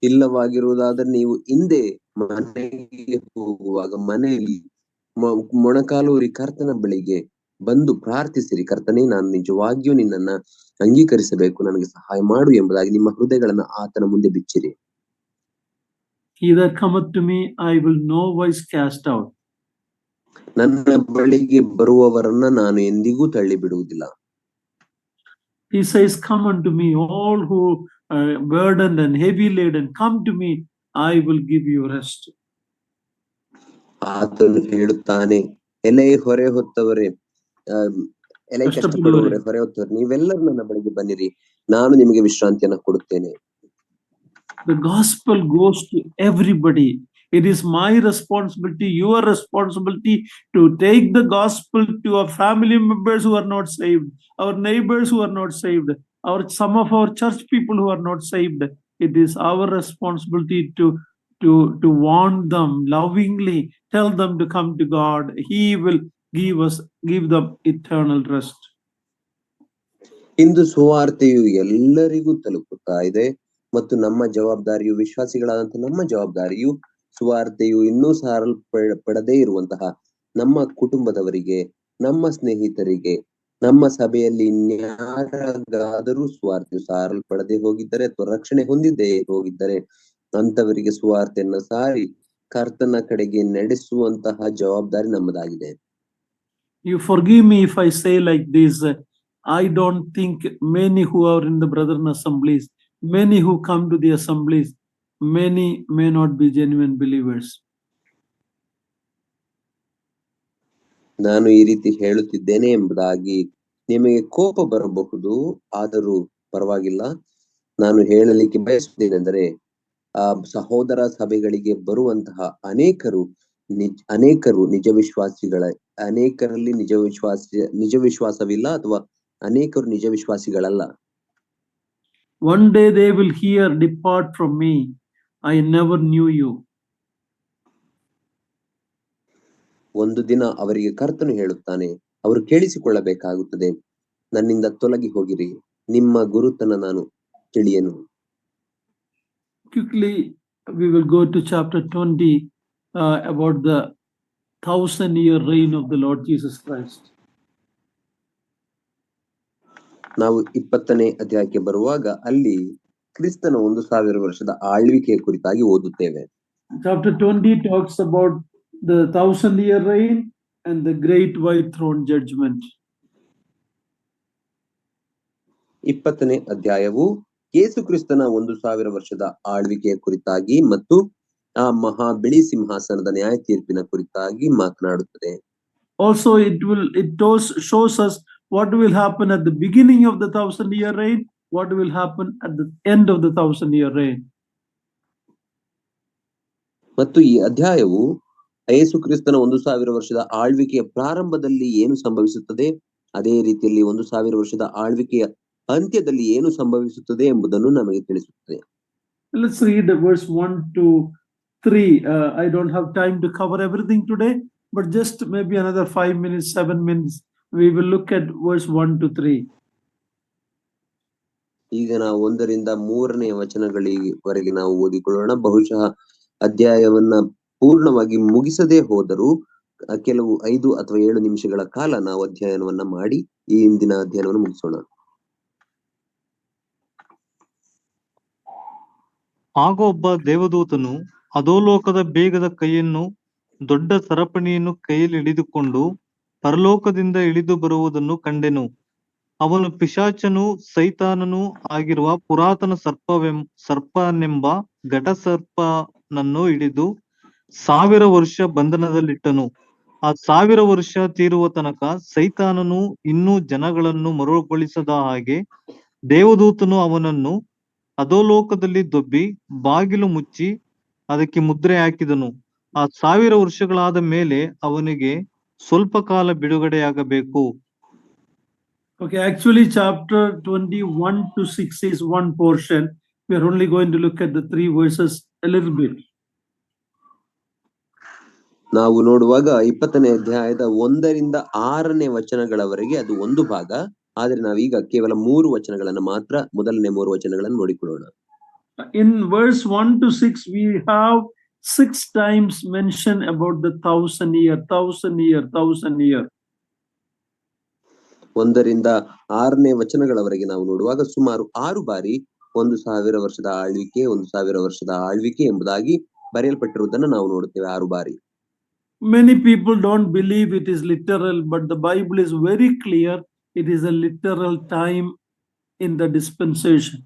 ಇಲ್ಲವಾಗಿರುವುದಾದರೆ ನೀವು ಹಿಂದೆ ಮನೆಗೆ ಹೋಗುವಾಗ ಮನೆಯಲ್ಲಿ ಮೊಣಕಾಲೂರಿ ಕರ್ತನ ಬಳಿಗೆ ಬಂದು ಪ್ರಾರ್ಥಿಸಿರಿ, ಕರ್ತನೇ, ನಾನು ನಿಜವಾಗಿಯೂ ನಿನ್ನನ್ನ ಅಂಗೀಕರಿಸಬೇಕು, ನನಗೆ ಸಹಾಯ ಮಾಡು ಎಂಬುದಾಗಿ ನಿಮ್ಮ ಹೃದಯಗಳನ್ನ ಆತನ ಮುಂದೆ ಬಿಚ್ಚಿರಿ. He that cometh to me, I will no wise cast out. ನನ್ನ ಬಳಿಗೆ ಬರುವವರನ್ನ ನಾನು ಎಂದಿಗೂ ತಳ್ಳಿ ಬಿಡುವುದಿಲ್ಲ. He says, come unto me, all who are burdened and heavy laden, come to me, I will give you rest. ಆತನು ಹೇಳುತ್ತಾನೆ, ಎಲೆ ಹೊರೆ ಹೊತ್ತವರೇ, ಎಲೆ ಕಷ್ಟಪಡುವವರೇ, ಹೊರೆ ಹೊತ್ತವರೇ, ನೀವೆಲ್ಲರೂ ನನ್ನ ಬಳಿಗೆ ಬನ್ನಿರಿ, ನಾನು ನಿಮಗೆ ವಿಶ್ರಾಂತಿಯನ್ನು ಕೊಡುತ್ತೇನೆ. The gospel goes to everybody. It is my responsibility, your responsibility, to take the gospel to our family members who are not saved, our neighbors who are not saved, some of our church people who are not saved. It is our responsibility to warn them lovingly, tell them to come to God. He will give them eternal rest. ಇಂದು ಸುವಾರ್ತೆಯು ಎಲ್ಲರಿಗೂ ತಲುಪುತ್ತಾ ಇದೆ ಮತ್ತು ನಮ್ಮ ಜವಾಬ್ದಾರಿಯು, ವಿಶ್ವಾಸಿಗಳಾದಂತ ನಮ್ಮ ಜವಾಬ್ದಾರಿಯು, ಸುವಾರ್ತೆಯು ಇನ್ನೂ ಸಾರಲ್ಪಡದೇ ಇರುವಂತಹ ನಮ್ಮ ಕುಟುಂಬದವರಿಗೆ, ನಮ್ಮ ಸ್ನೇಹಿತರಿಗೆ, ನಮ್ಮ ಸಭೆಯಲ್ಲಿ ಇನ್ಯಾರಿಗಾದರೂ ಸುವಾರ್ತೆಯು ಸಾರಲ್ಪಡದೆ ಹೋಗಿದ್ದರೆ ಅಥವಾ ರಕ್ಷಣೆ ಹೊಂದಿದ್ದೇ ಹೋಗಿದ್ದರೆ ಅಂತವರಿಗೆ ಸುವಾರ್ತೆಯನ್ನ ಸಾರಿ ಕರ್ತನ ಕಡೆಗೆ ನಡೆಸುವಂತಹ ಜವಾಬ್ದಾರಿ ನಮ್ಮದಾಗಿದೆ. You forgive me if I say like this. I don't think many who are in the brethren assemblies, many who come to the assemblies, many may not be genuine believers. ನಾನು ಈ ರೀತಿ ಹೇಳುತ್ತಿದ್ದೇನೆ ಎಂಬುದಾಗಿ ನಿಮಗೆ ಕೋಪ ಬರಬಹುದು, ಆದರೂ ಪರವಾಗಿಲ್ಲ. ನಾನು ಹೇಳಲಿಕ್ಕೆ ಬಯಸುತ್ತೇನೆಂದರೆ, ಆ ಸಹೋದರ ಸಭೆಗಳಿಗೆ ಬರುವಂತಹ ಅನೇಕರು ನಿಜ ವಿಶ್ವಾಸಿಗಳ, ಅನೇಕರಲ್ಲಿ ನಿಜ ವಿಶ್ವಾಸವಿಲ್ಲ ಅಥವಾ ಅನೇಕರು ನಿಜ ವಿಶ್ವಾಸಿಗಳಲ್ಲ. One day they will hear, depart from me, I never knew you. ಒಂದು ದಿನ ಅವರಿಗೆ ಕರ್ತನು ಹೇಳುತ್ತಾನೆ, ಅವರು ಕೇಳಿಸಿಕೊಳ್ಳಬೇಕಾಗುತ್ತದೆ, ನನ್ನಿಂದ ತೊಲಗಿ ಹೋಗಿರಿ, ನಿಮ್ಮ ಗುರುತನ ನಾನು ತಿಳಿಯನು. Quickly we will go to chapter 20 about the 1000-year reign of the Lord Jesus Christ. ನಾವು 20ನೇ ಅಧ್ಯಾಯಕ್ಕೆ ಬರುವಾಗ ಅಲ್ಲಿ ಕ್ರಿಸ್ತನ 1000 ವರ್ಷದ ಆಳ್ವಿಕೆಯ ಕುರಿತಾಗಿ ಓದುತ್ತೇವೆ. Chapter 20 talks about the 1000-year reign and the great white throne judgment. 20ನೇ ಅಧ್ಯಾಯವು ಯೇಸು ಕ್ರಿಸ್ತನ 1000 ವರ್ಷದ ಆಳ್ವಿಕೆಯ ಕುರಿತಾಗಿ ಮತ್ತು ಆ ಮಹಾ ಬಿಳಿ ಸಿಂಹಾಸನದ ನ್ಯಾಯ ತೀರ್ಪಿನ ಕುರಿತಾಗಿ ಮಾತನಾಡುತ್ತದೆ. Also it shows us what will happen at the beginning of the 1000-year reign, what will happen at the end of the 1000-year reign. ಮತ್ತು ಈ ಅಧ್ಯಾಯವು ಯೇಸು ಕ್ರಿಸ್ತನ 1000 ವರ್ಷದ ಆಳ್ವಿಕೆಯ ಪ್ರಾರಂಭದಲ್ಲಿ ಏನು ಸಂಭವಿಸುತ್ತದೆ, ಅದೇ ರೀತಿಯಲ್ಲಿ 1000 ವರ್ಷದ ಆಳ್ವಿಕೆಯ ಅಂತ್ಯದಲ್ಲಿ ಏನು ಸಂಭವಿಸುತ್ತದೆ ಎಂಬುದನ್ನು ನಮಗೆ ತಿಳಿಸುತ್ತದೆ. Let's read verse 1 to 3. I don't have time to cover everything today, but just maybe another 5 minutes, 7 minutes, we will look at verse 1 to 3. ಈಗ ನಾವು 1ರಿಂದ 3ನೇ ವಚನಗಳಿವರೆಗೆ ನಾವು ಓದಿಕೊಳ್ಳೋಣ. ಬಹುಶಃ ಅಧ್ಯಾಯವನ್ನ ಪೂರ್ಣವಾಗಿ ಮುಗಿಸದೇ ಹೋದರೂ ಕೆಲವು 5 ಅಥವಾ 7 ನಿಮಿಷಗಳ ಕಾಲ ನಾವು ಅಧ್ಯಯನವನ್ನ ಮಾಡಿ ಈ ಇಂದಿನ ಅಧ್ಯಯನವನ್ನು ಮುಗಿಸೋಣ. ಆಗ ಒಬ್ಬ ದೇವದೂತನು ಅಧೋಲೋಕದ ಬೇಗದ ಕೈಯನ್ನು ದೊಡ್ಡ ಸರಪಣಿಯನ್ನು ಕೈಯಲ್ಲಿ ಹಿಡಿದುಕೊಂಡು ಪರಲೋಕದಿಂದ ಇಳಿದು ಬರುವುದನ್ನು ಕಂಡೆನು. ಅವನು ಪಿಶಾಚನೂ ಸೈತಾನನೂ ಆಗಿರುವ ಪುರಾತನ ಸರ್ಪನೆಂಬ ಘಟಸರ್ಪನನ್ನು ಹಿಡಿದು 1000 ವರ್ಷ ಬಂಧನದಲ್ಲಿಟ್ಟನು. ಆ 1000 ವರ್ಷ ತೀರುವ ತನಕ ಸೈತಾನನು ಇನ್ನೂ ಜನಗಳನ್ನು ಮರುಗೊಳಿಸದ ಹಾಗೆ ದೇವದೂತನು ಅವನನ್ನು ಅಧೋಲೋಕದಲ್ಲಿ ದೊಬ್ಬಿ ಬಾಗಿಲು ಮುಚ್ಚಿ ಅದಕ್ಕೆ ಮುದ್ರೆ ಹಾಕಿದನು. ಆ 1000 ವರ್ಷಗಳಾದ ಮೇಲೆ ಅವನಿಗೆ ಸ್ವಲ್ಪ ಕಾಲ ಬಿಡುಗಡೆಯಾಗಬೇಕು. Okay, actually chapter 21 to 6 is one portion. We are only going to look at the 3 verses a little bit. ನಾವು ನೋಡುವಾಗ 20ನೇ ಅಧ್ಯಾಯದ 1ರಿಂದ 6ನೇ ವಚನಗಳವರೆಗೆ ಅದು ಒಂದು ಭಾಗ. ಆದ್ರೆ ನಾವೀಗ ಕೇವಲ 3 ವಚನಗಳನ್ನ ಮಾತ್ರ, ಮೊದಲನೇ 3 ವಚನಗಳನ್ನು ನೋಡಿಕೊಳ್ಳೋಣ. In verse 1 to 6 we have 6 times mention about the 1000 year, 1000 year, 1000 year. 1ರಿಂದ 6ನೇ ವಚನಗಳವರೆಗೆ ನಾವು ನೋಡುವಾಗ ಸುಮಾರು 6 ಬಾರಿ 1000 ವರ್ಷದ ಆಳ್ವಿಕೆ, 1000 ವರ್ಷದ ಆಳ್ವಿಕೆ ಎಂಬುದಾಗಿ ಬರೆಯಲ್ಪಟ್ಟಿರುವುದನ್ನು ನಾವು ನೋಡುತ್ತೇವೆ 6 ಬಾರಿ. Many people don't believe it is literal, but the Bible is very clear. It is a literal time in the dispensation.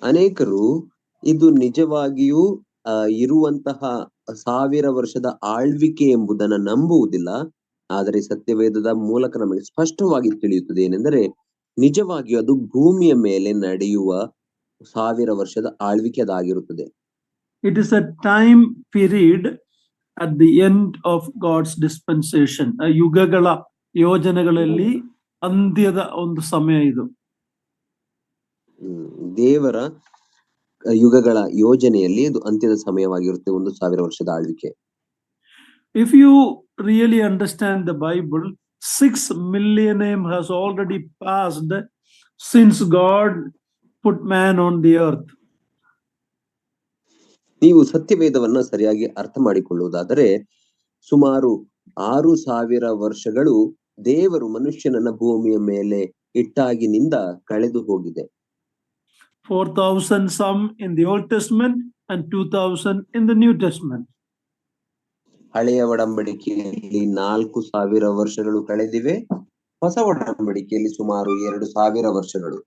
ಅನೇಕರು ಇದು ನಿಜವಾಗಿಯೂ ಇರುವಂತಹ 1000 ವರ್ಷದ ಆಳ್ವಿಕೆ ಎಂಬುದನ್ನು ನಂಬುವುದಿಲ್ಲ. ಆದರೆ ಸತ್ಯವೇದದ ಮೂಲಕ ನಮಗೆ ಸ್ಪಷ್ಟವಾಗಿ ತಿಳಿಯುತ್ತದೆ ಏನೆಂದರೆ ನಿಜವಾಗಿಯೂ ಅದು ಭೂಮಿಯ ಮೇಲೆ ನಡೆಯುವ 1000 ವರ್ಷದ ಆಳ್ವಿಕೆ ಅದಾಗಿರುತ್ತದೆ. It is a time period at the end of God's dispensation. ಯುಗಗಳ ಯೋಜನೆಗಳಲ್ಲಿ ಅಂತ್ಯದ ಒಂದು ಸಮಯ ಇದು. ದೇವರ ಯುಗಗಳ ಯೋಜನೆಯಲ್ಲಿ ಇದು ಅಂತ್ಯದ ಸಮಯವಾಗಿರುತ್ತೆ 1000 ವರ್ಷದ ಆಳ್ವಿಕೆ. If you really understand the Bible, 6 millennium has already passed since God put man on the earth. ನೀವು ಸತ್ಯವೇದವನ್ನ ಸರಿಯಾಗಿ ಅರ್ಥ ಮಾಡಿಕೊಳ್ಳುವುದಾದರೆ ಸುಮಾರು 6000 ವರ್ಷಗಳು ದೇವರು ಮನುಷ್ಯನನ್ನ ಭೂಮಿಯ ಮೇಲೆ ಇಟ್ಟಾಗಿನಿಂದ ಕಳೆದು ಹೋಗಿದೆ. 4000 some in the Old Testament and 2000 in the New Testament. ಹಳೆಯ ಒಡಂಬಡಿಕೆಯಲ್ಲಿ 4000 ವರ್ಷಗಳು ಕಳೆದಿವೆ, ಹೊಸ ಒಡಂಬಡಿಕೆಯಲ್ಲಿ ಸುಮಾರು 2000 ವರ್ಷಗಳು.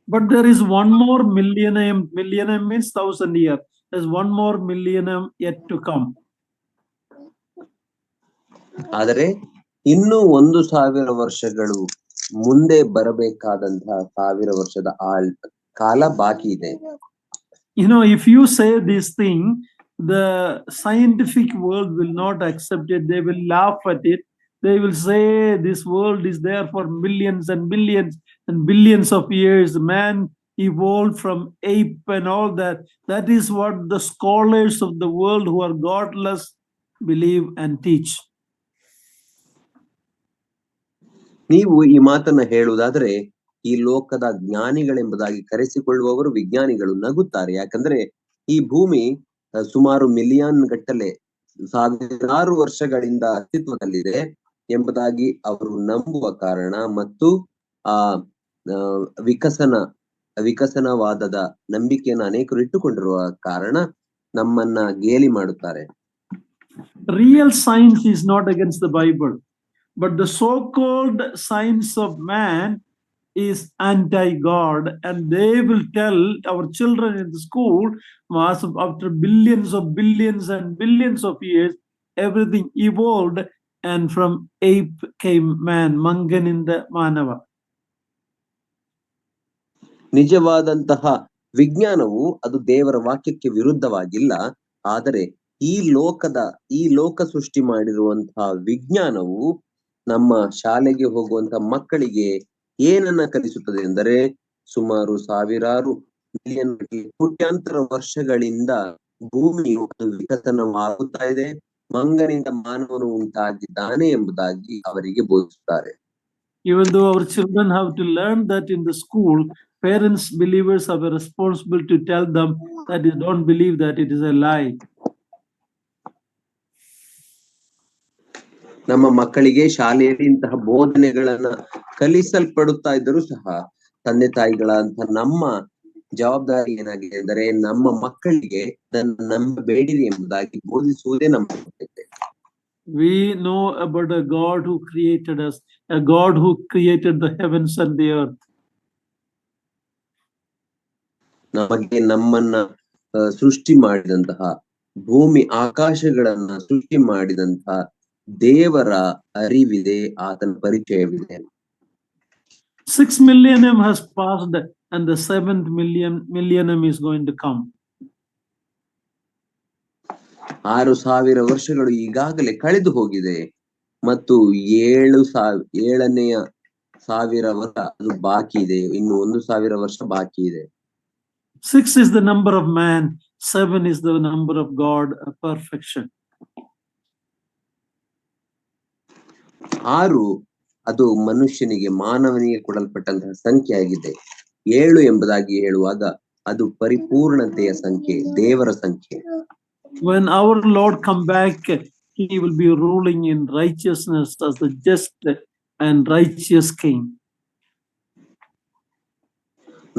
But there is one more millennium. Millennium means 1000 year. There's one more millennium yet to come. ಆದರೆ ಇನ್ನೂ 1000 ವರ್ಷಗಳು ಮುಂದೆ ಬರಬೇಕಾದಂತಹ 1000 ವರ್ಷದ ಕಾಲ ಬಾಕಿ ಇದೆ. You know, if you say this thing, the scientific world will not accept it. They will laugh at it. They will say this world is there for millions and billions and billions of years. Man evolved from ape and all that. That is what the scholars of the world who are godless believe and teach. ನೀವು ಈ ಮಾತನ್ನ ಹೇಳುವುದಾದ್ರೆ ಈ ಲೋಕದ ಜ್ಞಾನಿಗಳೆಂಬುದಾಗಿ ಕರೆಸಿಕೊಳ್ಳುವವರು ವಿಜ್ಞಾನಿಗಳು ನಗುತ್ತಾರೆ. ಯಾಕಂದ್ರೆ ಈ ಭೂಮಿ ಸುಮಾರು ಮಿಲಿಯನ್ ಗಟ್ಟಲೆ 1000 ವರ್ಷಗಳಿಂದ ಅಸ್ತಿತ್ವದಲ್ಲಿದೆ ಎಂಬುದಾಗಿ ಅವರು ನಂಬುವ ಕಾರಣ ಮತ್ತು ವಿಕಸನವಾದದ ನಂಬಿಕೆಯನ್ನು ಅನೇಕರು ಇಟ್ಟುಕೊಂಡಿರುವ ಕಾರಣ ನಮ್ಮನ್ನ ಗೇಲಿ ಮಾಡುತ್ತಾರೆ. Real science is not against the Bible, but the so-called science of man is anti-God, and they will tell our children in the school after billions and billions of years everything evolved and from ape came man, manganinda manava. ನಿಜವಾದಂತಹ ವಿಜ್ಞಾನವು ಅದು ದೇವರ ವಾಕ್ಯಕ್ಕೆ ವಿರುದ್ಧವಾಗಿಲ್ಲ. ಆದರೆ ಈ ಲೋಕ ಸೃಷ್ಟಿ ಮಾಡಿರುವಂತಹ ವಿಜ್ಞಾನವು ನಮ್ಮ ಶಾಲೆಗೆ ಹೋಗುವಂತಹ ಮಕ್ಕಳಿಗೆ ಏನನ್ನ ಕಲಿಸುತ್ತದೆ ಎಂದರೆ ಸುಮಾರು ಸಾವಿರಾರು ಮಿಲಿಯನ್ ಕೋಟ್ಯಾಂತರ ವರ್ಷಗಳಿಂದ ಭೂಮಿಯು ವಿಕಸನವಾಗುತ್ತಾ ಇದೆ, ಮಂಗನಿಂದ ಮಾನವನು ಉಂಟಾಗಿದ್ದಾನೆ ಎಂಬುದಾಗಿ ಅವರಿಗೆ ಬೋಧಿಸುತ್ತಾರೆ. Even though our children have to learn that in the school, parents, believers have a responsibility to tell them that you don't believe that, it is a lie. ನಮ್ಮ ಮಕ್ಕಳಿಗೆ ಶಾಲೆಯಲ್ಲಿ ಇಂತಹ ಬೋಧನೆಗಳನ್ನ ಕಲಿಸಲ್ಪಡುತ್ತಾ ಇದ್ದರೂ ಸಹ ತಂದೆ ತಾಯಿಗಳಂತ ನಮ್ಮ ಜವಾಬ್ದಾರಿ ಏನಾಗಿದೆ ಅಂದರೆ ನಮ್ಮ ಮಕ್ಕಳಿಗೆ ಅದನ್ನು ನಂಬಬೇಡಿರಿ ಎಂಬುದಾಗಿ ಬೋಧಿಸುವುದೇ ನಮ್ಮ ಕರ್ತವ್ಯ. We know about a God who created us, a God who created the heavens and the earth. ನಮಗೆ ನಮ್ಮನ್ನ ಸೃಷ್ಟಿ ಮಾಡಿದಂತಹ ಭೂಮಿ ಆಕಾಶಗಳನ್ನ ಸೃಷ್ಟಿ ಮಾಡಿದಂತಹ ದೇವರ ಅರಿವಿದೆ, ಆತನ ಪರಿಚಯವಿದೆ. 6 millennium has passed and the 7th millennium is going to come. 6,000 ವರ್ಷಗಳು ಈಗಾಗಲೇ ಕಳೆದು ಹೋಗಿದೆ ಮತ್ತು 7,000ನೇ ವರ್ಷ ಅದು ಬಾಕಿ ಇದೆ. ಇನ್ನು 1,000 ವರ್ಷ ಬಾಕಿ ಇದೆ. 6 is the number of man, 7 is the number of God, a perfection. 6 ಅದು ಮನುಷ್ಯನಿಗೆ ಮಾನವನಿಗೆ ಕೊಡಲ್ಪಟ್ಟಂತಹ ಸಂಖ್ಯೆ ಆಗಿದೆ. 7 ಎಂಬುದಾಗಿ ಹೇಳುವಾಗ ಅದು ಪರಿಪೂರ್ಣತೆಯ ಸಂಖ್ಯೆ, ದೇವರ ಸಂಖ್ಯೆ. When our Lord come back, he will be ruling in righteousness as the just and righteous king.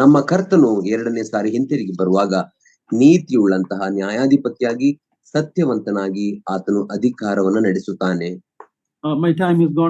ನಮ್ಮ ಕರ್ತನು 2ನೇ ಸಾರಿ ಹಿಂತಿರುಗಿ ಬರುವಾಗ ನೀತಿಯುಳ್ಳಂತಹ ನ್ಯಾಯಾಧಿಪತಿಯಾಗಿ ಸತ್ಯವಂತನಾಗಿ ಆತನು ಅಧಿಕಾರವನ್ನು ನಡೆಸುತ್ತಾನೆ. My time is gone.